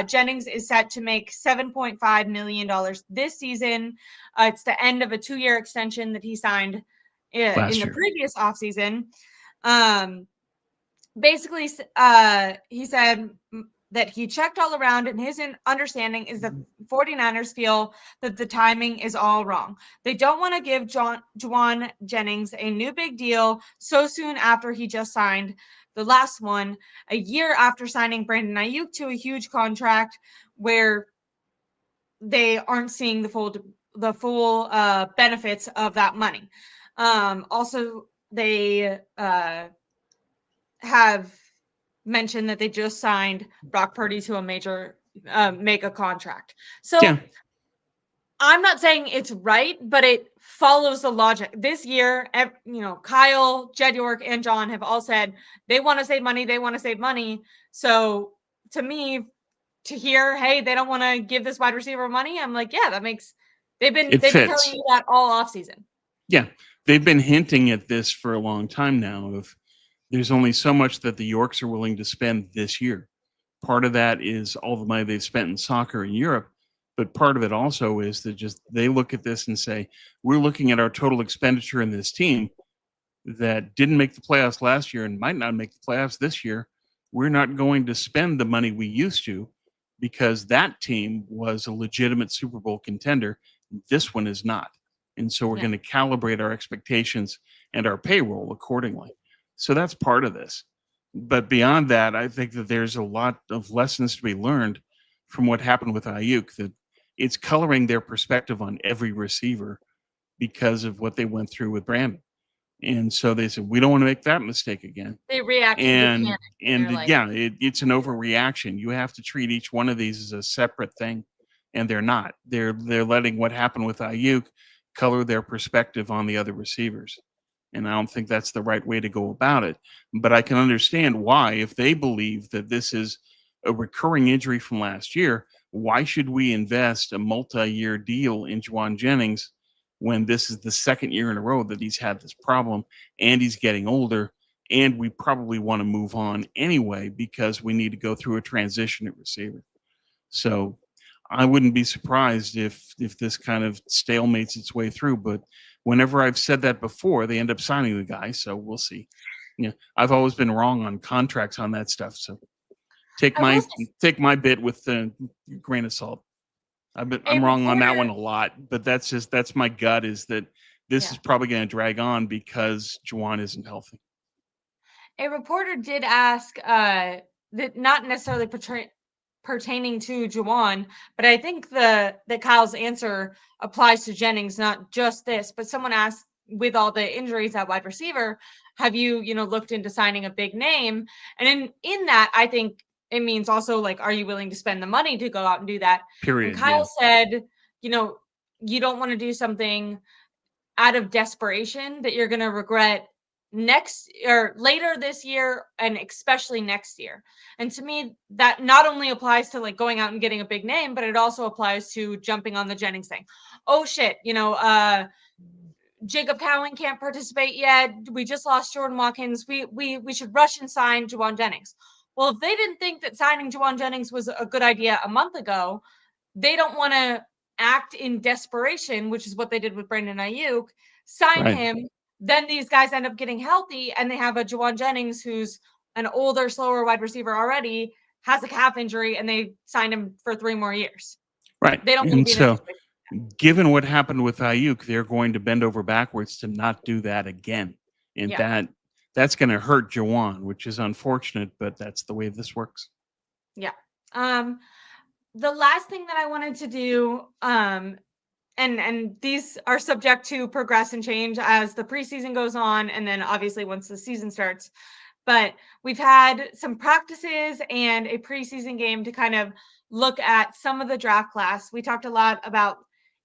Jennings is set to make $7.5 million this season. It's the end of a 2-year extension that he signed in Last the year. previous offseason. Basically, he said that he checked all around, and his understanding is that 49ers feel that the timing is all wrong. They don't want to give Jauan Jennings a new big deal so soon after he just signed the last one, a year after signing Brandon Ayuk to a huge contract where they aren't seeing the full benefits of that money. Also, they have mentioned that they just signed Brock Purdy to a major mega contract. So Yeah. I'm not saying it's right, but it follows the logic. This year, Kyle, Jed York, and John have all said they want to save money. They want to save money. So to me, to hear, hey, they don't want to give this wide receiver money, I'm like, yeah, that makes. They've been It telling fits. you that all offseason. Yeah, they've been hinting at this for a long time now. Of there's only so much that the Yorks are willing to spend this year. Part of that is all the money they've spent in soccer in Europe, but part of it also is that just they look at this and say, we're looking at our total expenditure in this team that didn't make the playoffs last year and might not make the playoffs this year. We're not going to spend the money we used to because that team was a legitimate Super Bowl contender. This one is not. And so we're Yeah. going to calibrate our expectations and our payroll accordingly. So that's part of this. But beyond that, I think that there's a lot of lessons to be learned from what happened with Ayuk, that it's coloring their perspective on every receiver because of what they went through with Brandon. And so they said, we don't want to make that mistake again. They reacted with And panic, and they're like, yeah, it's an overreaction. You have to treat each one of these as a separate thing, and they're not. They're letting what happened with Ayuk color their perspective on the other receivers, and I don't think that's the right way to go about it. But I can understand why, if they believe that this is a recurring injury from last year, why should we invest a multi-year deal in Jauan Jennings when this is the second year in a row that he's had this problem and he's getting older, and we probably want to move on anyway because we need to go through a transition at receiver. So I wouldn't be surprised if this kind of stalemates its way through. But whenever I've said that before, they end up signing the guy. So we'll see. Yeah, I've always been wrong on contracts on that stuff. So take I will my say, take my bit with a grain of salt. a I'm wrong on that one reporter, a lot, but that's my gut, is that this yeah, is probably going to drag on because Jauan isn't healthy. a reporter did ask, that not necessarily pertaining to Jawan, but I think that Kyle's answer applies to Jennings, not just this. But someone asked, with all the injuries at wide receiver, have you looked into signing a big name? And in that, I think it means also, like, are you willing to spend the money to go out and do that? And Period. Yeah. Kyle said, you know, you don't want to do something out of desperation that you're going to regret next or later this year, and especially next year. And to me, that not only applies to like going out and getting a big name, but it also applies to jumping on the Jennings thing. Oh shit, Jacob Cowan can't participate yet. We just lost Jordan Watkins. We should rush and sign Jauan Jennings. Well, if they didn't think that signing Jauan Jennings was a good idea a month ago, they don't want to act in desperation, which is what they did with Brandon Ayuk, sign Right. him. Then these guys end up getting healthy, and they have a Jauan Jennings who's an older, slower wide receiver already, has a calf injury, and they signed him for 3 more years. Right. They don't want to And be in a so, situation. given what happened with Ayuk, they're going to bend over backwards to not do that again, and Yeah. that's going to hurt Jauan, which is unfortunate, but that's the way this works. Yeah. The last thing that I wanted to do, and these are subject to progress and change as the preseason goes on, and then obviously once the season starts. But we've had some practices and a preseason game to kind of look at some of the draft class. We talked a lot about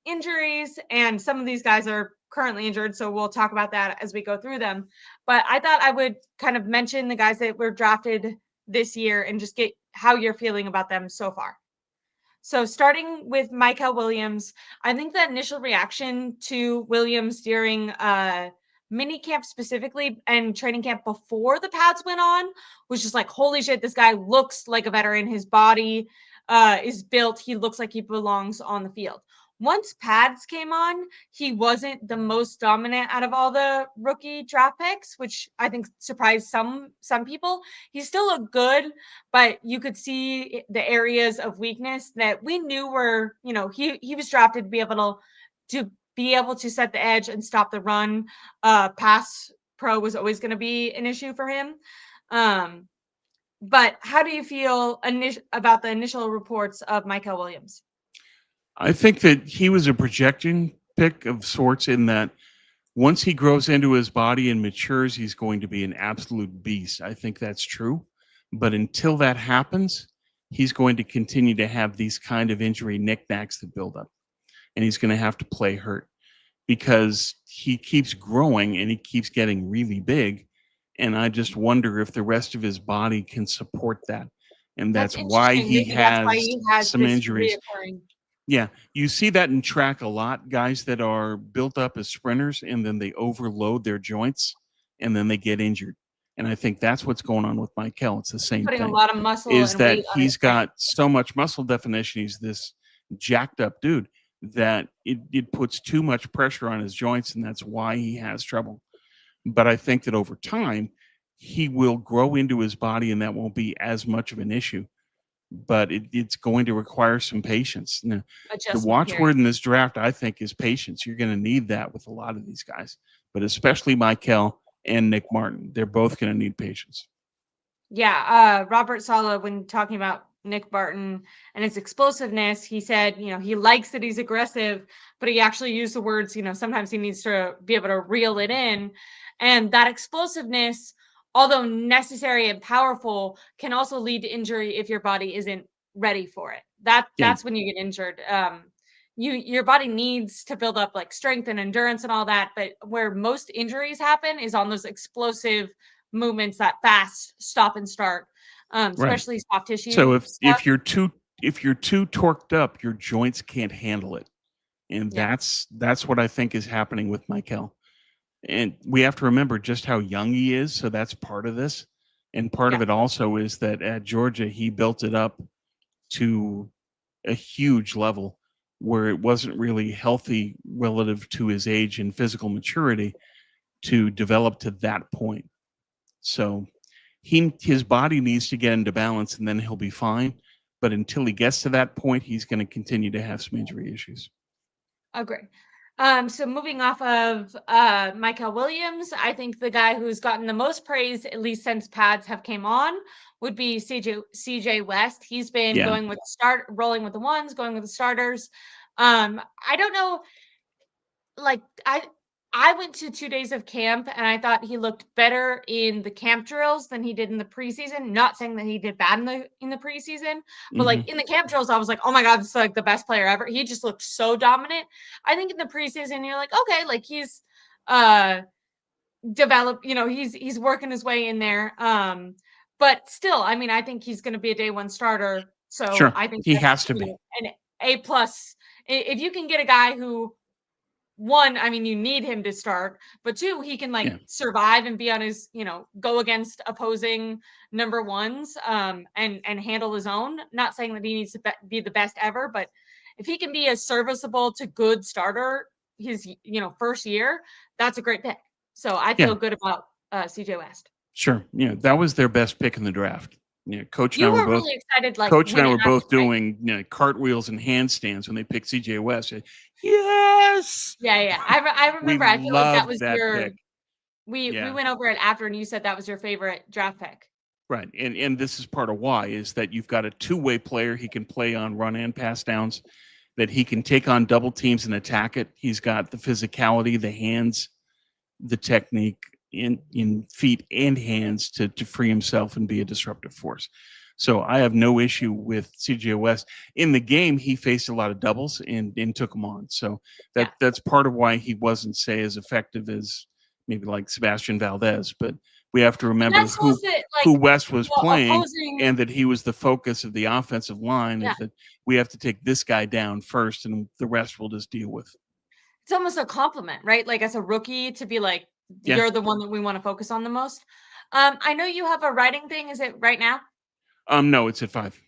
injuries, and some of these guys are currently injured, so we'll talk about that as we go through them. But I thought I would kind of mention the guys that were drafted this year and just get how you're feeling about them so far. So starting with Michael Williams, I think the initial reaction to Williams during mini camp specifically and training camp before the pads went on was just like, holy shit, this guy looks like a veteran. His body is built. He looks like he belongs on the field. Once pads came on, he wasn't the most dominant out of all the rookie draft picks, which I think surprised some people. He still looked good, but you could see the areas of weakness that we knew were, he was drafted to be able to set the edge and stop the run. Pass pro was always going to be an issue for him. But how do you feel about the initial reports of Michael Williams? I think that he was a projection pick of sorts, in that once he grows into his body and matures, he's going to be an absolute beast. I think that's true. But until that happens, he's going to continue to have these kind of injury knickknacks that build up. And he's going to have to play hurt because he keeps growing and he keeps getting really big. And I just wonder if the rest of his body can support that. And That's that's why interesting. he Maybe that's why has he has some this injuries. reoccurring. Yeah, you see that in track a lot. Guys that are built up as sprinters and then they overload their joints and then they get injured. And I think that's what's going on with Michael. It's the same Putting a thing. lot of muscle Is and that weight on his he's frame. got so much muscle definition. He's this jacked up dude that it puts too much pressure on his joints, and that's why he has trouble. But I think that over time, he will grow into his body, and that won't be as much of an issue. But it's going to require some patience. Now, the Adjustment period. watchword in this draft, I think, is patience. You're going to need that with a lot of these guys, but especially Michael and Nick Martin. They're both going to need patience. Yeah, Robert Saleh, when talking about Nick Barton and his explosiveness, he said, he likes that he's aggressive, but he actually used the words, sometimes he needs to be able to reel it in. And that explosiveness, although necessary and powerful, can also lead to injury if your body isn't ready for it. That's when you get injured. Your body needs to build up like strength and endurance and all that, but where most injuries happen is on those explosive movements, that fast stop and start, Right. especially soft tissue So if stuff. you're too torqued up, your joints can't handle it, and Yeah, that's what I think is happening with Michael. And we have to remember just how young he is, so that's part of this. And part yeah, of it also is that at Georgia, he built it up to a huge level where it wasn't really healthy relative to his age and physical maturity to develop to that point. So his body needs to get into balance and then he'll be fine. But until he gets to that point, he's going to continue to have some injury issues. agree. So moving off of Michael Williams, I think the guy who's gotten the most praise, at least since pads have came on, would be CJ West. He's been Yeah. rolling with the ones, going with the starters. I don't know, like I went to 2 days of camp and I thought he looked better in the camp drills than he did in the preseason. Not saying that he did bad in the preseason, but Hmm. like in the camp drills, I was like, oh my God, this is like the best player ever. He just looked so dominant. I think in the preseason, you're like, okay, like he's developed, he's working his way in there. But still, I mean, I think he's gonna be a day one starter. So Sure. I think He that's has to be. an A plus. If you can get a guy who, one, I mean, you need him to start, but two, he can like Yeah. survive and be on his, go against opposing number ones, and handle his own. Not saying that he needs to be the best ever, but if he can be a serviceable to good starter his, first year, that's a great pick. So I Yeah. feel good about CJ West. Sure. Yeah. That was their best pick in the draft. Yeah. You were really excited, like Coach and when I it were happened, both right? doing cartwheels and handstands when they picked CJ West. Yes. Yeah, yeah. I We remember. I feel like that loved was that pick. we Yeah. went over it after, and you said that was your favorite draft pick. Right. And this is part of why is that you've got a two-way player. He can play on run and pass downs, that he can take on double teams and attack it. He's got the physicality, the hands, the technique in feet and hands to free himself and be a disruptive force. So I have no issue with CJ West. In the game, he faced a lot of doubles and took them on. So Yeah. that's part of why he wasn't, say, as effective as maybe like Sebastian Valdez. But we have to And remember that's supposed to, who like, West was playing opposing. and that he was the focus of the offensive line, Yeah, is that we have to take this guy down first and the rest we'll just deal with. it's almost a compliment, right? Like, as a rookie to be like, Yeah. you're the one that we want to focus on the most. I know you have a writing thing. Is it right now? No, it's at 5.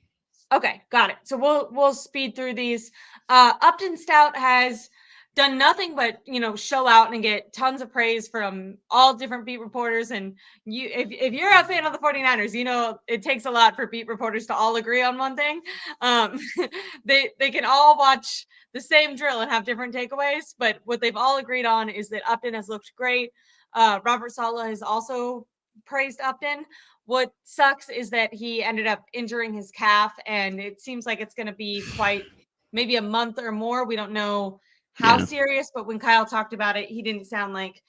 Okay, got it. So we'll speed through these. Upton Stout has done nothing but show out and get tons of praise from all different beat reporters. And if you're a fan of the 49ers, it takes a lot for beat reporters to all agree on one thing. Um, they can all watch the same drill and have different takeaways, but what they've all agreed on is that Upton has looked great. Robert Saleh has also praised Upton. What sucks is that he ended up injuring his calf, and it seems like it's going to be quite maybe a month or more. We don't know how Yeah. serious, but when Kyle talked about it, he didn't sound like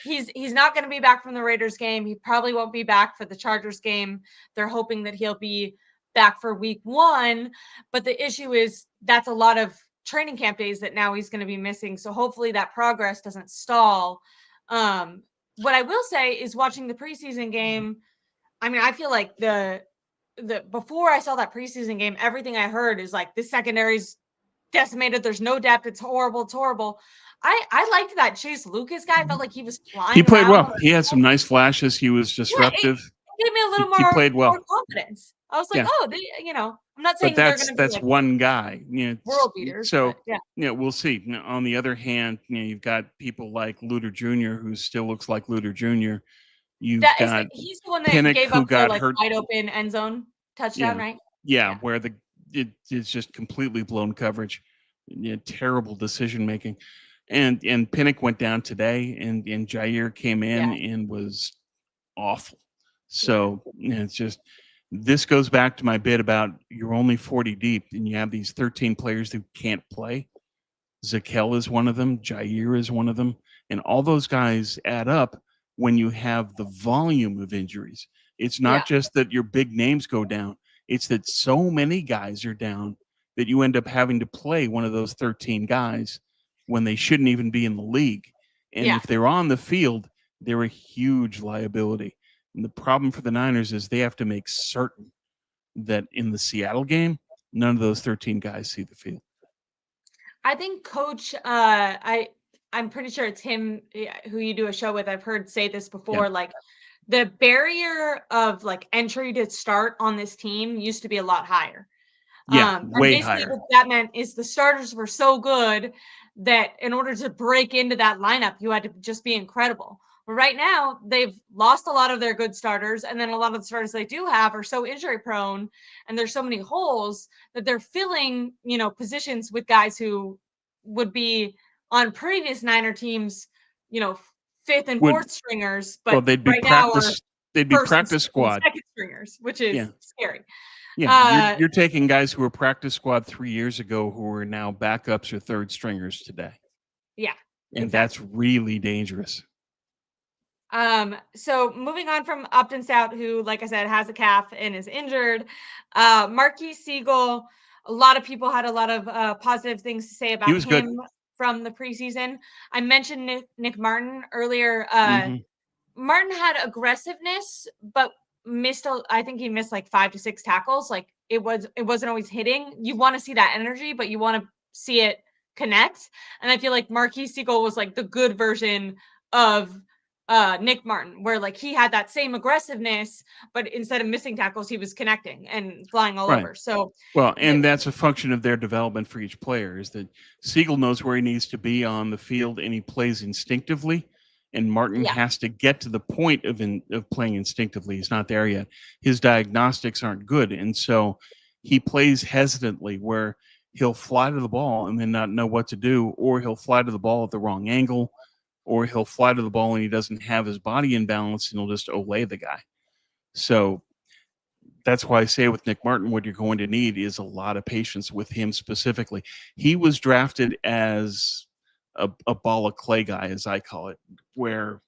he's not going to be back from the Raiders game. He probably won't be back for the Chargers game. They're hoping that he'll be back for week 1, but the issue is that's a lot of training camp days that now he's going to be missing. So hopefully that progress doesn't stall. What I will say is watching the preseason game, I mean, I feel like the before I saw that preseason game, everything I heard is like the secondary's decimated. There's no depth. It's horrible. It's horrible. I liked that Chase Lucas guy. I felt like he was He flying played around. well. He had some nice flashes. He was Yeah, it disruptive. gave me a little He played more well. confidence. I was like, Yeah. oh, I'm not But saying they're going to be that's like one guy. world beaters, So but yeah. we'll see. Now, on the other hand, you've got people like Luter Jr., who still looks like Luter Jr. You've got He's the one that Pinnock, gave who up the got like hurt. wide open end zone touchdown, Yeah, right? yeah, Yeah. where it's just completely blown coverage. Terrible decision making. And Pinnock went down today, and Jair came in and was awful. So it's just, this goes back to my bit about you're only 40 deep and you have these 13 players who can't play. Zakel is one of them. Jair is one of them. And all those guys add up when you have the volume of injuries. It's not just that your big names go down. It's that so many guys are down that you end up having to play one of those 13 guys when they shouldn't even be in the league. And if they're on the field, they're a huge liability. And the problem for the Niners is they have to make certain that in the Seattle game, none of those 13 guys see the field. I think Coach, I'm pretty sure it's him who you do a show with. I've heard say this before. Like the barrier of like entry to start on this team used to be a lot higher. Yeah, And way basically higher. what that meant is the starters were so good that in order to break into that lineup, you had to just be incredible. But right now, they've lost a lot of their good starters, and then a lot of the starters they do have are so injury prone, and there's so many holes that they're filling, positions with guys who would be on previous Niner teams, fifth and fourth stringers, Well, but they'd be right now are first practice and squad. second stringers, which is scary. Yeah, you're taking guys who were practice squad 3 years ago who are now backups or third stringers today. Yeah. And that's really dangerous. So moving on from Upton Stout, who, like I said, has a calf and is injured. Marquise Siegel, a lot of people had a lot of positive things to say about him good from the preseason. I mentioned Nick Martin earlier. Martin had aggressiveness, but I think he missed like 5 to 6 tackles. Like it wasn't always hitting. You want to see that energy, but you want to see it connect. And I feel like Marquise Siegel was like the good version of Nick Martin, where like he had that same aggressiveness, but instead of missing tackles, he was connecting and flying all over. So and that's a function of their development for each player, is that Siegel knows where he needs to be on the field and he plays instinctively. And Martin has to get to the point of playing instinctively. He's not there yet. His diagnostics aren't good. And so he plays hesitantly, where he'll fly to the ball and then not know what to do, or he'll fly to the ball at the wrong angle, or he'll fly to the ball and he doesn't have his body in balance and he'll just olay the guy. So that's why I say with Nick Martin, what you're going to need is a lot of patience with him specifically. He was drafted as a ball of clay guy, as I call it, where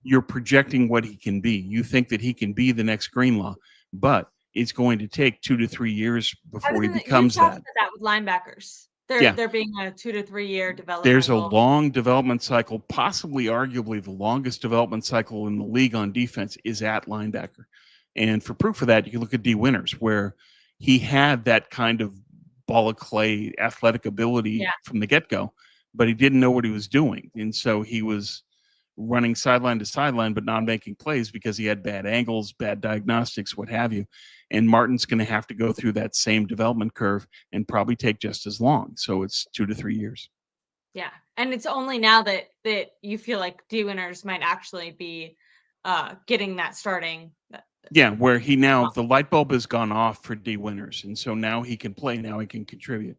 you're projecting what he can be. You think that he can be the next Greenlaw, but it's going to take 2 to 3 years before he becomes that. That with linebackers. They're being a 2 to 3 year development. There's a long development cycle, possibly arguably the longest development cycle in the league on defense is at linebacker. And for proof of that, you can look at D. Winters, where he had that kind of ball of clay athletic ability from the get-go, but he didn't know what he was doing. And so he was running sideline to sideline, but not making plays because he had bad angles, bad diagnostics, what have you. And Martin's going to have to go through that same development curve and probably take just as long. So it's 2 to 3 years. Yeah. And it's only now that you feel like D. Winters might actually be getting that starting. Where the light bulb has gone off for D. Winters. And so now he can play, now he can contribute.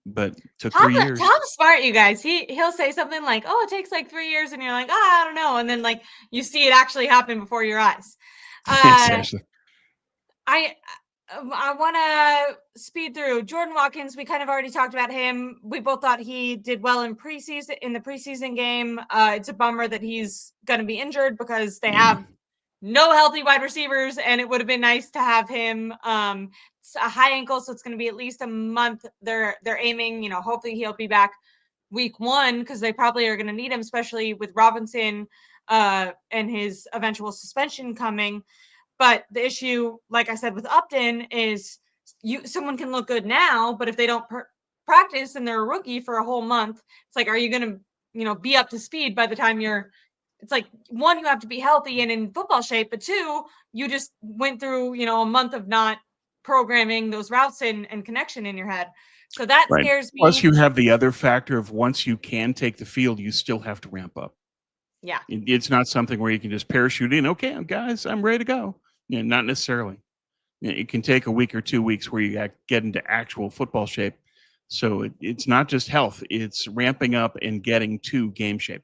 But took 3 years. Tom's smart, you guys. He'll say something like, "Oh, it takes like 3 years," and you're like, "I don't know," and then like you see it actually happen before your eyes. Essentially. I want to speed through Jordan Watkins. We kind of already talked about him. We both thought he did well in the preseason game. It's a bummer that he's going to be injured because they have no healthy wide receivers, and it would have been nice to have him. It's a high ankle, so it's going to be at least a month. They're aiming, hopefully he'll be back week 1 because they probably are going to need him, especially with Robinson and his eventual suspension coming. But the issue, like I said, with Upton is someone can look good now, but if they don't practice and they're a rookie for a whole month. It's like, are you going to, be up to speed by the time it's like, one, you have to be healthy and in football shape, but two, you just went through, a month of not programming those routes and connection in your head. So that Right. scares me. Plus, you have the other factor of once you can take the field, you still have to ramp up. Yeah. It's not something where you can just parachute in. Okay, guys, I'm ready to go. Not necessarily. It can take a week or 2 weeks where you get into actual football shape. So it's not just health; it's ramping up and getting to game shape.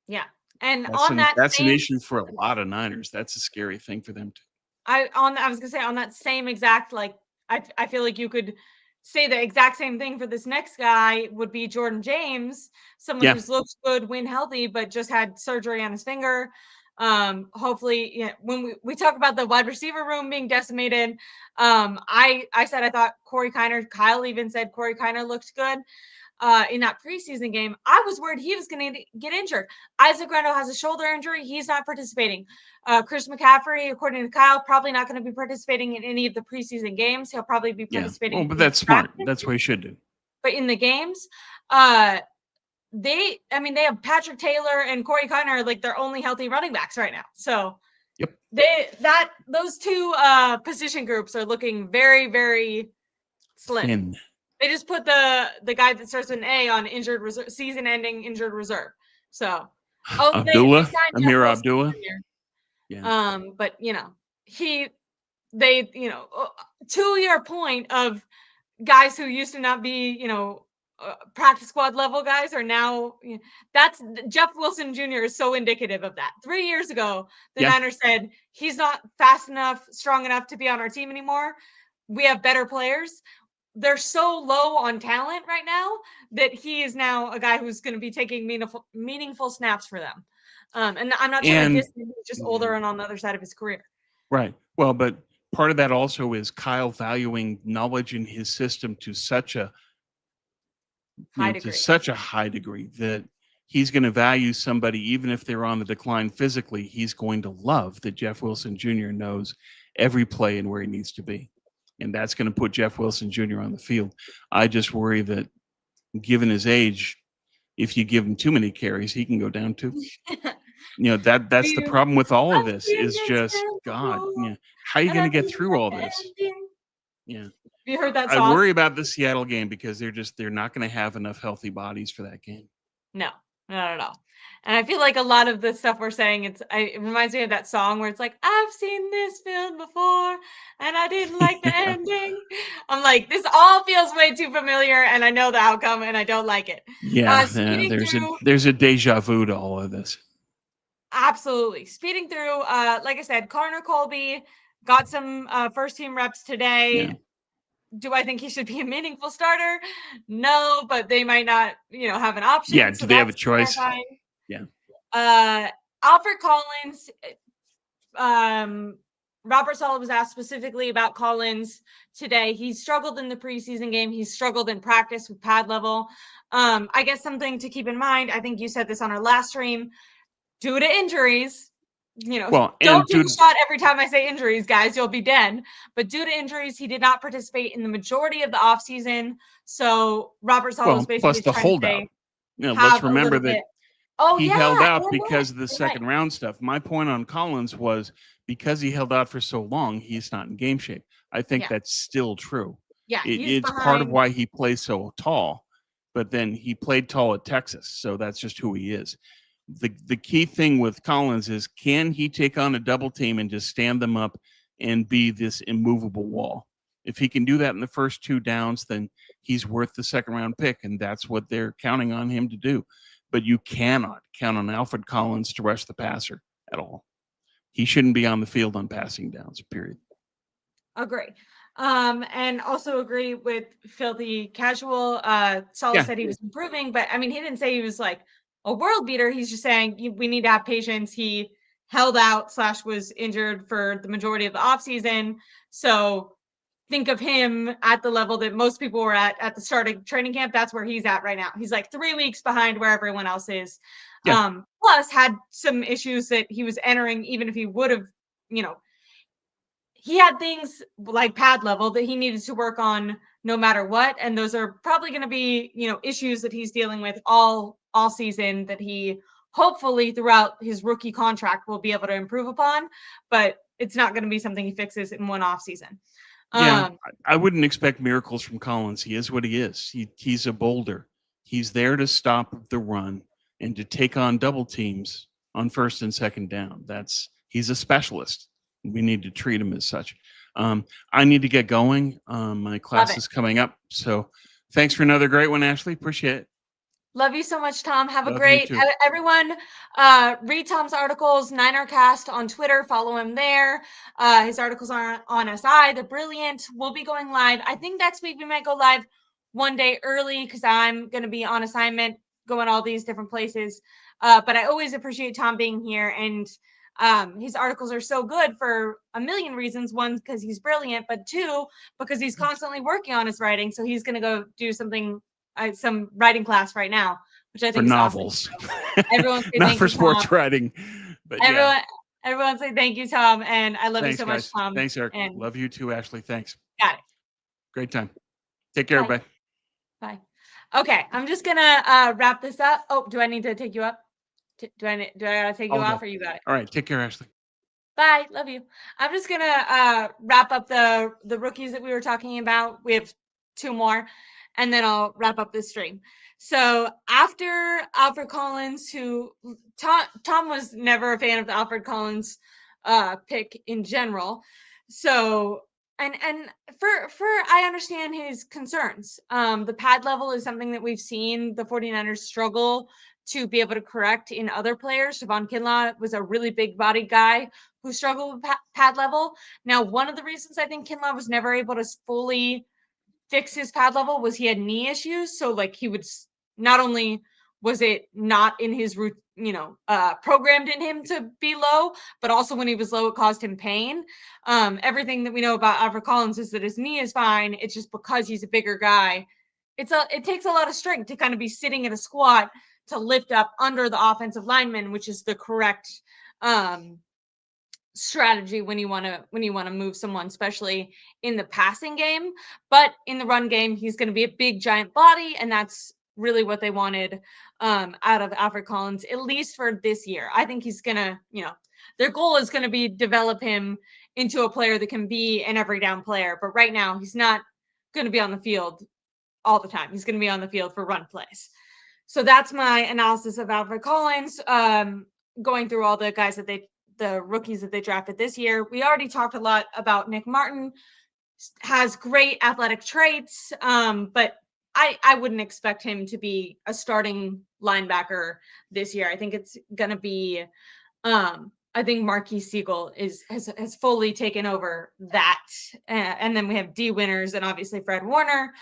Yeah. And That's an issue for a lot of Niners. That's a scary thing for them to. I was gonna say on that same exact, like, I feel like you could say the exact same thing for this next guy would be Jordan James, someone who's looked good when healthy, but just had surgery on his finger. Hopefully, when we talk about the wide receiver room being decimated, I said I thought Kyle even said Corey Kiner looked good. In that preseason game, I was worried he was going to get injured. Isaac Randall has a shoulder injury. He's not participating. Chris McCaffrey, according to Kyle, probably not going to be participating in any of the preseason games. He'll probably be participating. Well, but that's smart. That's what he should do. But in the games, they have Patrick Taylor and Corey Kiner, like their only healthy running backs right now. So those two position groups are looking very, very slim. Thin. They just put the guy that starts with an A on injured reserve, season-ending injured reserve. So, Amir Abdullah. Yeah. But to your point of guys who used to not be, practice squad level guys are now. That's Jeff Wilson Jr. is so indicative of that. 3 years ago, the Niners said he's not fast enough, strong enough to be on our team anymore. We have better players. They're so low on talent right now that he is now a guy who's going to be taking meaningful snaps for them. And I'm not trying to diss him. He's just older and on the other side of his career. Right. Well, but part of that also is Kyle valuing knowledge in his system to such a high degree that he's going to value somebody, even if they're on the decline physically, he's going to love that Jeff Wilson Jr. knows every play and where he needs to be. And that's going to put Jeff Wilson Jr. on the field. I just worry that given his age, if you give him too many carries, he can go down too. That's the problem with all of this is just, God, how are you going to get through all this? Yeah. You heard that song? I worry about the Seattle game because they're not going to have enough healthy bodies for that game. No, not at all. And I feel like a lot of the stuff we're saying, it reminds me of that song where it's like, I've seen this film before and I didn't like the ending. I'm like, this all feels way too familiar and I know the outcome and I don't like it. Yeah, there's a deja vu to all of this. Absolutely. Speeding through, like I said, Connor Colby got some first team reps today. Yeah. Do I think he should be a meaningful starter? No, but they might not, have an option. Yeah, do they have a choice? Terrifying. Yeah. Alfred Collins, Robert Saleh was asked specifically about Collins today. He struggled in the preseason game. He struggled in practice with pad level. I guess something to keep in mind, I think you said this on our last stream, due to injuries, don't take a shot every time I say injuries, guys. You'll be dead. But due to injuries, he did not participate in the majority of the offseason. So Robert Saleh was basically plus the holdout. Let's remember that he held out because of the second round stuff. My point on Collins was because he held out for so long, he's not in game shape. I think that's still true. Yeah, it's part of why he plays so tall. But then he played tall at Texas, so that's just who he is. The key thing with Collins is, can he take on a double team and just stand them up and be this immovable wall? If he can do that in the first 2 downs, then he's worth the second round pick, and that's what they're counting on him to do. But you cannot count on Alfred Collins to rush the passer at all. He shouldn't be on the field on passing downs, period. Agree. And also agree with Filthy Casual. Saleh said he was improving, but he didn't say he was like a world beater. He's just saying we need to have patience. He held out / was injured for the majority of the offseason. So think of him at the level that most people were at the start of training camp. That's where he's at right now. He's like 3 weeks behind where everyone else is. Yeah. Plus had some issues that he was entering, even if he would have, he had things like pad level that he needed to work on no matter what. And those are probably going to be, issues that he's dealing with all season that he hopefully throughout his rookie contract will be able to improve upon, but it's not going to be something he fixes in one off season. Yeah, I wouldn't expect miracles from Collins. He is what he is. He's a boulder. He's there to stop the run and to take on double teams on first and second down. He's a specialist. We need to treat him as such. I need to get going. My class is coming up. So thanks for another great one, Ashley. Appreciate it. Love you so much, Tom. Have Love a great, you too. everyone, read Tom's articles, Ninercast on Twitter, follow him there. His articles are on SI, they're brilliant. We'll be going live. I think next week we might go live one day early because I'm going to be on assignment, going all these different places. But I always appreciate Tom being here, and his articles are so good for a million reasons. One, because he's brilliant, but two, because he's constantly working on his writing. So he's going to go do some writing class right now, which I think for is novels. Awesome. So everyone say not thank for you, sports Tom. writing, but everyone say thank you, Tom, and I love you so much, Tom. Thanks, Eric. And love you too, Ashley. Thanks. Got it. Great time. Take care, everybody. Bye. Okay, I'm just gonna wrap this up. Oh, do I need to take you up? Do I gotta take you off, or you got it? All right, take care, Ashley. Bye. Love you. I'm just gonna wrap up the rookies that we were talking about. We have two more, and then I'll wrap up this stream. So after Alfred Collins, who Tom was never a fan of the Alfred Collins pick in general. So and for I understand his concerns. The pad level is something that we've seen the 49ers struggle to be able to correct in other players. Jauan Jennings was a really big bodied guy who struggled with pad level. Now, one of the reasons I think Kinlaw was never able to fully fix his pad level was he had knee issues. So like he would, not only was it not in his route, programmed in him to be low, but also when he was low, it caused him pain. Everything that we know about Alfred Collins is that his knee is fine. It's just because he's a bigger guy. It takes a lot of strength to kind of be sitting in a squat to lift up under the offensive lineman, which is the correct strategy when you want to move someone, especially in the passing game. But in the run game, he's going to be a big giant body, and that's really what they wanted out of Alfred Collins, at least for this year. I think he's going to, their goal is going to be develop him into a player that can be an every down player. But right now, he's not going to be on the field all the time. He's going to be on the field for run plays. So that's my analysis of Alfred Collins, going through all the guys the rookies that they drafted this year. We already talked a lot about Nick Martin, has great athletic traits, but I wouldn't expect him to be a starting linebacker this year. I think it's going to be, I think Marquise Siegel has fully taken over that. And then we have D Winners and obviously Fred Warner.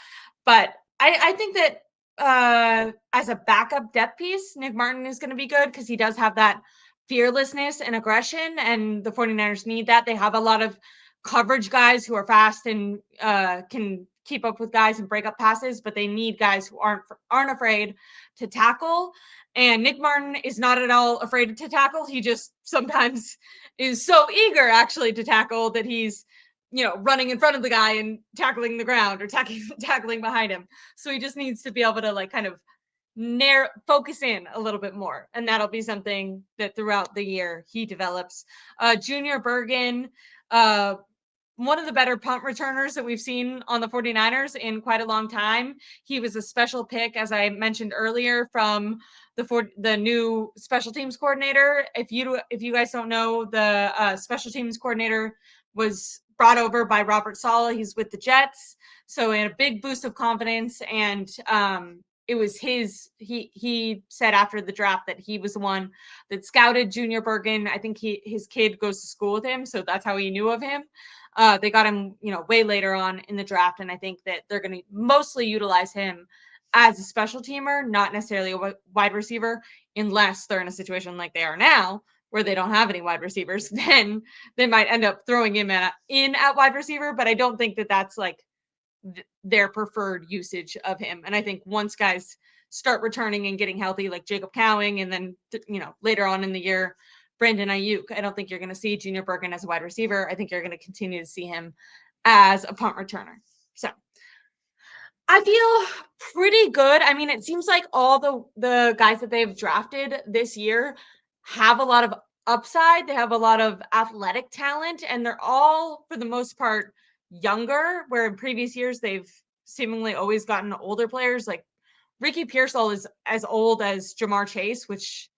But I think that as a backup depth piece, Nick Martin is going to be good because he does have that fearlessness and aggression, and the 49ers need that. They have a lot of coverage guys who are fast and can keep up with guys and break up passes, but they need guys who aren't afraid to tackle. And Nick Martin is not at all afraid to tackle. He just sometimes is so eager actually to tackle that he's running in front of the guy and tackling the ground or tackling behind him. So he just needs to be able to kind of focus in a little bit more, and that'll be something that throughout the year he develops. Junior Bergen, one of the better punt returners that we've seen on the 49ers in quite a long time. He was a special pick, as I mentioned earlier, from the new special teams coordinator. If you guys don't know, the special teams coordinator was brought over by Robert Saleh. He's with the Jets, so he had a big boost of confidence, and it was he said after the draft that he was the one that scouted Junior Bergen. I think his kid goes to school with him, so that's how he knew of him. They got him, way later on in the draft, and I think that they're going to mostly utilize him as a special teamer, not necessarily a wide receiver, unless they're in a situation like they are now, where they don't have any wide receivers. Then they might end up throwing him in at wide receiver, but I don't think that that's their preferred usage of him. And I think once guys start returning and getting healthy, like Jacob Cowing, and then later on in the year, Brandon Ayuk, I don't think you're going to see Junior Bergen as a wide receiver. I think you're going to continue to see him as a punt returner. So I feel pretty good. I mean, it seems like all the guys that they've drafted this year have a lot of upside. They have a lot of athletic talent, and they're all, for the most part, younger, where in previous years they've seemingly always gotten older players. Like Ricky Pearsall is as old as Jamar Chase, which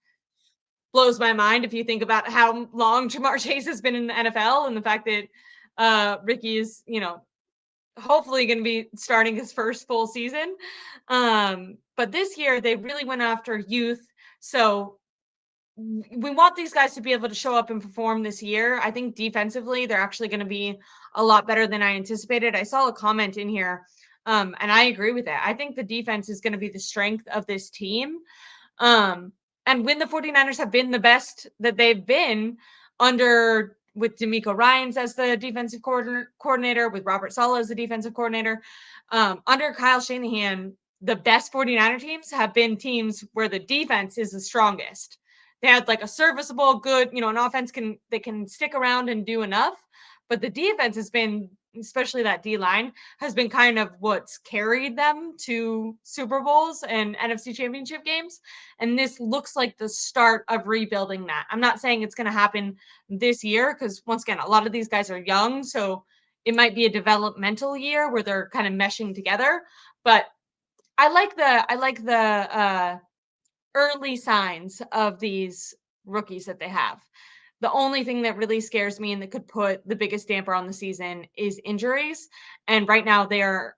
blows my mind if you think about how long Jamar Chase has been in the NFL and the fact that Ricky is, hopefully going to be starting his first full season. But this year they really went after youth. So we want these guys to be able to show up and perform this year. I think defensively, they're actually going to be a lot better than I anticipated. I saw a comment in here, and I agree with it. I think the defense is going to be the strength of this team. And when the 49ers have been the best that they've been under with D'Amico Ryans as the defensive coordinator, with Robert Saleh as the defensive coordinator, under Kyle Shanahan, the best 49er teams have been teams where the defense is the strongest. They had like a serviceable, good, an offense they can stick around and do enough, but the defense has been, especially that D line, has been kind of what's carried them to Super Bowls and NFC Championship games. And this looks like the start of rebuilding that. I'm not saying it's going to happen this year because, once again, a lot of these guys are young, so it might be a developmental year where they're kind of meshing together. But I like the early signs of these rookies that they have. The only thing that really scares me and that could put the biggest damper on the season is injuries. And right now they are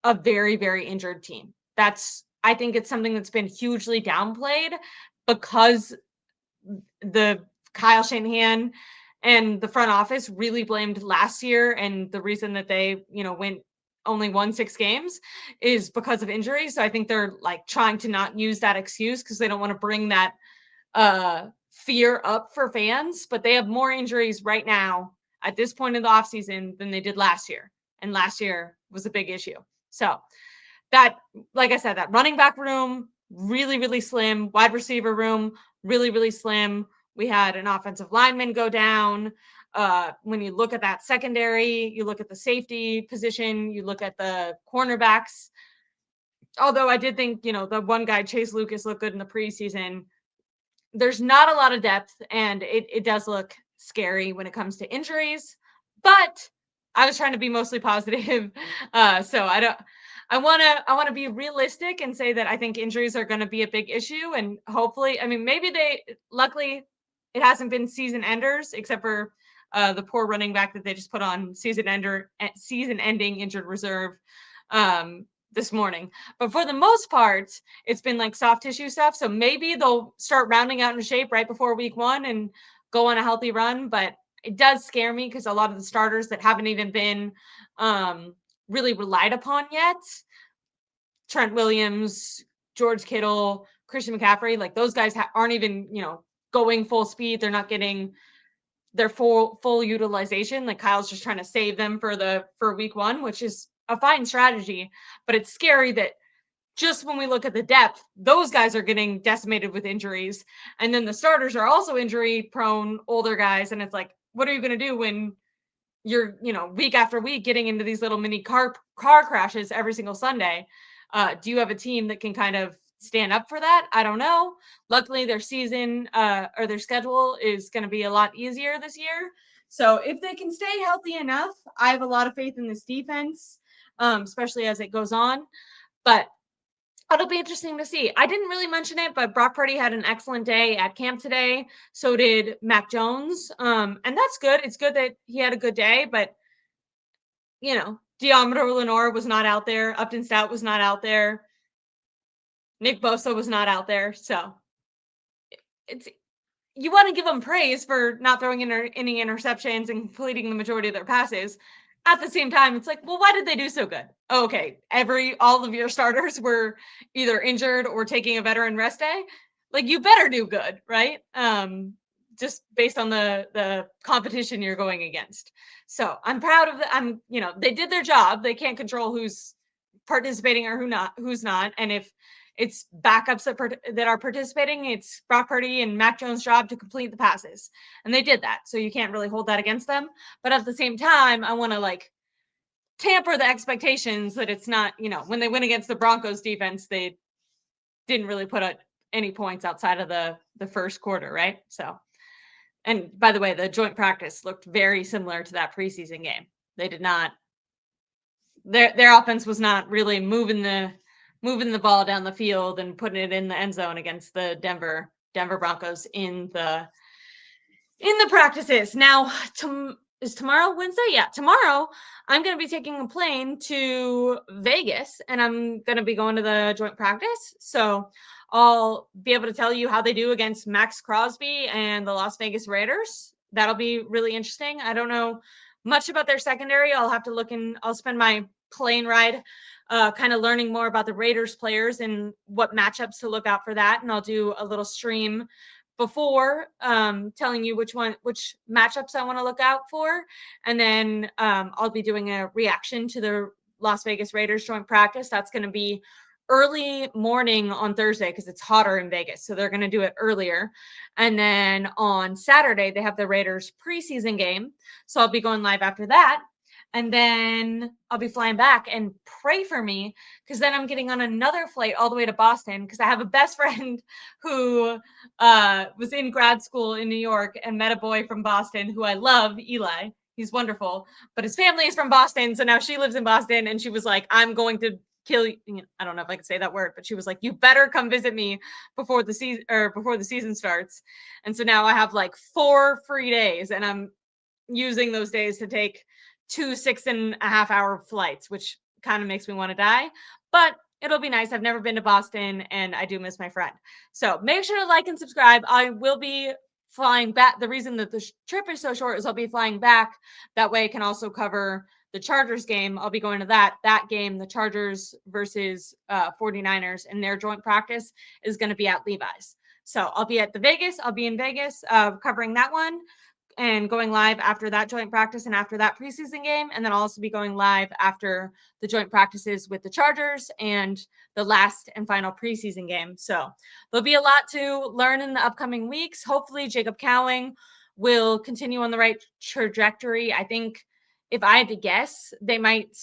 a very, very injured team. I think it's something that's been hugely downplayed because the Kyle Shanahan and the front office really blamed last year. And the reason that they, only won 6 games is because of injuries. So I think they're like trying to not use that excuse because they don't want to bring that fear up for fans, but they have more injuries right now at this point in the offseason than they did last year. And last year was a big issue. So that, like I said, that running back room, really, really slim. Wide receiver room, really, really slim. We had an offensive lineman go down. When you look at that secondary, you look at the safety position, you look at the cornerbacks. Although I did think, the one guy, Chase Lucas, looked good in the preseason. There's not a lot of depth, and it does look scary when it comes to injuries. But I was trying to be mostly positive, so I want to be realistic and say that I think injuries are going to be a big issue, and hopefully, maybe luckily it hasn't been season enders except for the poor running back that they just put on season ending injured reserve this morning. But for the most part, it's been like soft tissue stuff. So maybe they'll start rounding out in shape right before week 1 and go on a healthy run. But it does scare me because a lot of the starters that haven't even been really relied upon yet, Trent Williams, George Kittle, Christian McCaffrey, like those guys aren't even, going full speed. They're not getting their full utilization. Like Kyle's just trying to save them for week 1, which is a fine strategy, but it's scary that just when we look at the depth, those guys are getting decimated with injuries. And then the starters are also injury prone, older guys. And it's like, what are you going to do when you're, week after week getting into these little mini car crashes every single Sunday? Do you have a team that can kind of stand up for that? I don't know. Luckily, their season or their schedule is going to be a lot easier this year. So if they can stay healthy enough, I have a lot of faith in this defense, especially as it goes on. But it'll be interesting to see. I didn't really mention it, but Brock Purdy had an excellent day at camp today. So did Mac Jones. And that's good. It's good that he had a good day, but Deommodore Lenoir was not out there. Upton Stout was not out there. Nick Bosa was not out there. So you want to give them praise for not throwing any interceptions and completing the majority of their passes. At the same time, it's like, well, why did they do so good? Okay, all of your starters were either injured or taking a veteran rest day. Like, you better do good, right? Just based on the competition you're going against. So I'm proud of them. They did their job. They can't control who's participating or who's not. And if it's backups that are participating, it's Brock Purdy and Mac Jones' job to complete the passes. And they did that. So you can't really hold that against them. But at the same time, I want to tamper the expectations that it's not, when they win against the Broncos defense, they didn't really put up any points outside of the first quarter, right? So, and by the way, the joint practice looked very similar to that preseason game. They did not, their offense was not really moving the ball down the field and putting it in the end zone against the Denver Broncos in the practices. Now, is tomorrow Wednesday? Yeah, tomorrow I'm going to be taking a plane to Vegas, and I'm going to be going to the joint practice. So I'll be able to tell you how they do against Max Crosby and the Las Vegas Raiders. That'll be really interesting. I don't know much about their secondary. I'll have to look in. I'll spend my plane ride kind of learning more about the Raiders players and what matchups to look out for that. And I'll do a little stream before telling you which matchups I want to look out for. And then I'll be doing a reaction to the Las Vegas Raiders joint practice. That's going to be early morning on Thursday because it's hotter in Vegas. So they're going to do it earlier. And then on Saturday, they have the Raiders preseason game. So I'll be going live after that. And then I'll be flying back, and pray for me because then I'm getting on another flight all the way to Boston because I have a best friend who was in grad school in New York and met a boy from Boston who I love, Eli. He's wonderful, but his family is from Boston. So now she lives in Boston, and she was like, I'm going to kill you. I don't know if I can say that word, but she was like, you better come visit me before the season starts. And so now I have like 4 free days, and I'm using those days to take 2 6.5-hour flights, which kind of makes me want to die, but it'll be nice. I've never been to Boston, and I do miss my friend. So make sure to like and subscribe. I will be flying back. The reason that the trip is so short is I'll be flying back. That way I can also cover the Chargers game. I'll be going to that game, the Chargers versus 49ers, and their joint practice is going to be at Levi's. So I'll be in Vegas covering that one, and going live after that joint practice and after that preseason game. And then I'll also be going live after the joint practices with the Chargers and the last and final preseason game. So there'll be a lot to learn in the upcoming weeks. Hopefully Jacob Cowing will continue on the right trajectory. I think if I had to guess, they might,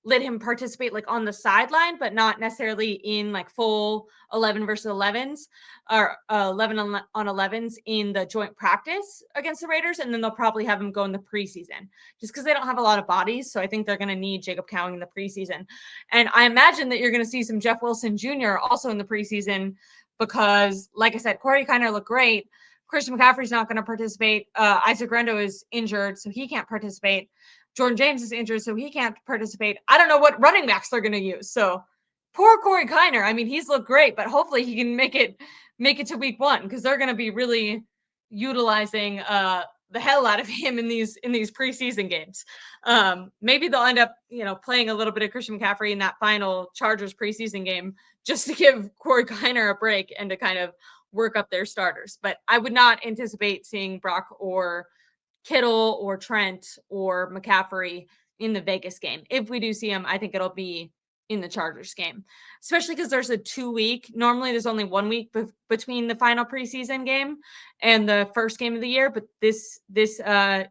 let him participate like on the sideline, but not necessarily in like full 11 versus 11s or 11 on 11s in the joint practice against the Raiders. And then they'll probably have him go in the preseason just because they don't have a lot of bodies. So I think they're going to need Jacob Cowing in the preseason. And I imagine that you're going to see some Jeff Wilson Jr. also in the preseason because, like I said, Corey Kiner looked great. Christian McCaffrey's not going to participate. Isaac Rendo is injured, so he can't participate. Jordan James is injured, so he can't participate. I don't know what running backs they're going to use. So poor Corey Kiner. I mean, he's looked great, but hopefully he can make it to week 1 because they're going to be really utilizing the hell out of him in these preseason games. Maybe they'll end up, playing a little bit of Christian McCaffrey in that final Chargers preseason game just to give Corey Kiner a break and to kind of work up their starters. But I would not anticipate seeing Brock or Kittle or Trent or McCaffrey in the Vegas game. If we do see him, I think it'll be in the Chargers game, especially because there's a 2-week. Normally there's only 1 week between the final preseason game and the first game of the year. But this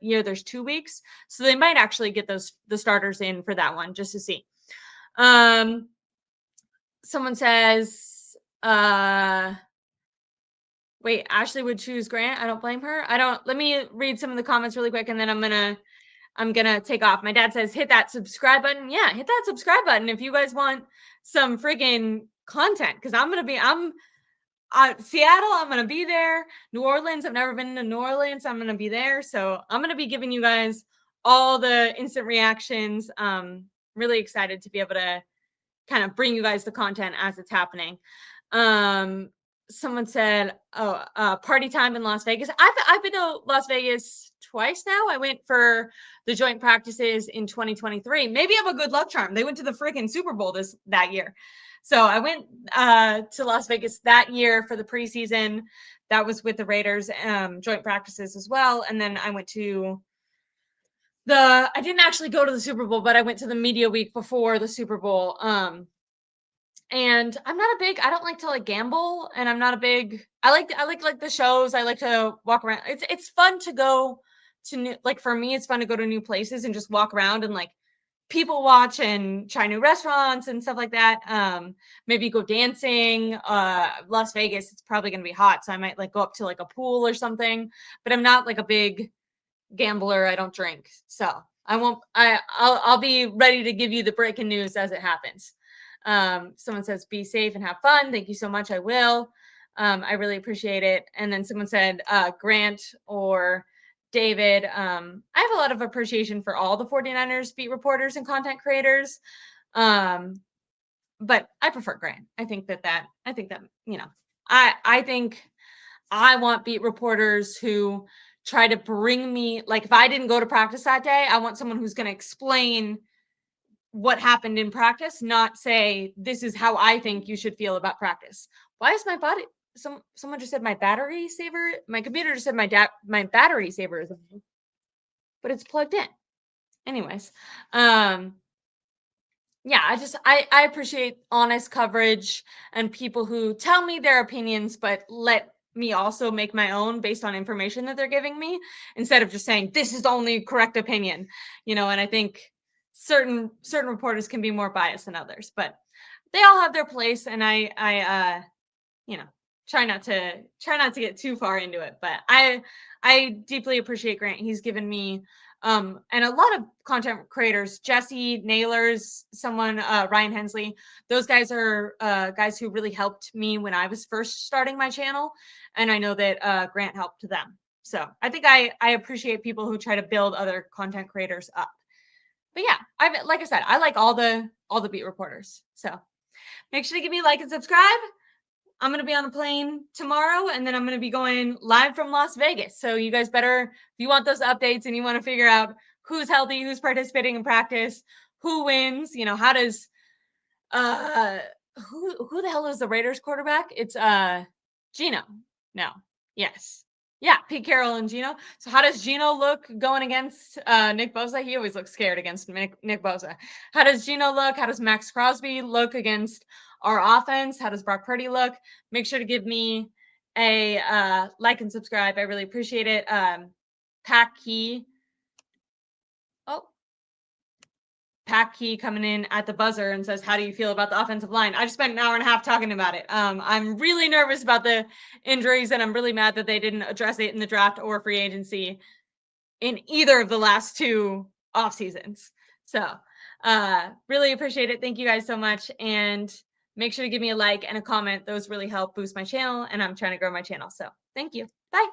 year there's 2 weeks. So they might actually get the starters in for that one just to see. Someone says, wait, Ashley would choose Grant. I don't blame her. Let me read some of the comments really quick, and then I'm gonna take off. My dad says, hit that subscribe button. Yeah, hit that subscribe button if you guys want some friggin' content. Cause I'm Seattle, I'm gonna be there. New Orleans, I've never been to New Orleans. I'm gonna be there. So I'm gonna be giving you guys all the instant reactions. Really excited to be able to kind of bring you guys the content as it's happening. Someone said, party time in Las Vegas. I've been to Las Vegas twice now. I went for the joint practices in 2023. Maybe I'm a good luck charm. They went to the freaking Super Bowl that year. So I went to Las Vegas that year for the preseason. That was with the Raiders joint practices as well. And then I went to I didn't actually go to the Super Bowl, but I went to the media week before the Super Bowl. And I don't like to like gamble, and I'm not a big, I like the shows. I like to walk around. It's fun to go to new, like for me, it's fun to go to new places and just walk around and like people watch and try new restaurants and stuff like that. Maybe go dancing. Las Vegas, it's probably gonna be hot, so I might like go up to like a pool or something. But I'm not like a big gambler. I don't drink, so I won't. I'll be ready to give you the breaking news as it happens. Someone says, "Be safe and have fun." Thank you so much. I will. I really appreciate it. And then someone said, Grant or David. I have a lot of appreciation for all the 49ers beat reporters and content creators. But I prefer Grant. I think that, you know, I think I want beat reporters who try to bring me, like if I didn't go to practice that day, I want someone who's going to explain what happened in practice, not say this is how I think you should feel about practice. Why is my body? Someone just said my battery saver. My computer just said my battery saver is, but it's plugged in. Anyways, yeah, I appreciate honest coverage and people who tell me their opinions, but let me also make my own based on information that they're giving me instead of just saying this is the only correct opinion, you know. And I think certain reporters can be more biased than others, but they all have their place. And I you know, try not to get too far into it, but I deeply appreciate Grant. He's given me and a lot of content creators, Jesse Nailers, someone, Ryan Hensley, those guys are guys who really helped me when I was first starting my channel. And I know that Grant helped them. So I think I appreciate people who try to build other content creators up. But yeah, like I said, I like all the beat reporters. So make sure to give me a like and subscribe. I'm going to be on a plane tomorrow, and then I'm going to be going live from Las Vegas. So you guys better, if you want those updates and you want to figure out who's healthy, who's participating in practice, who wins, you know, how does, who the hell is the Raiders quarterback? It's Gino. No. Yes. Yeah, Pete Carroll and Gino. So how does Gino look going against Nick Bosa? He always looks scared against Nick Bosa. How does Gino look? How does Max Crosby look against our offense? How does Brock Purdy look? Make sure to give me a like and subscribe. I really appreciate it. Pack Key. Oh, Pack Key coming in at the buzzer and says, how do you feel about the offensive line? I just spent an hour and a half talking about it. I'm really nervous about the injuries, and I'm really mad that they didn't address it in the draft or free agency in either of the last two off seasons. So really appreciate it. Thank you guys so much. And make sure to give me a like and a comment. Those really help boost my channel, and I'm trying to grow my channel. So thank you. Bye.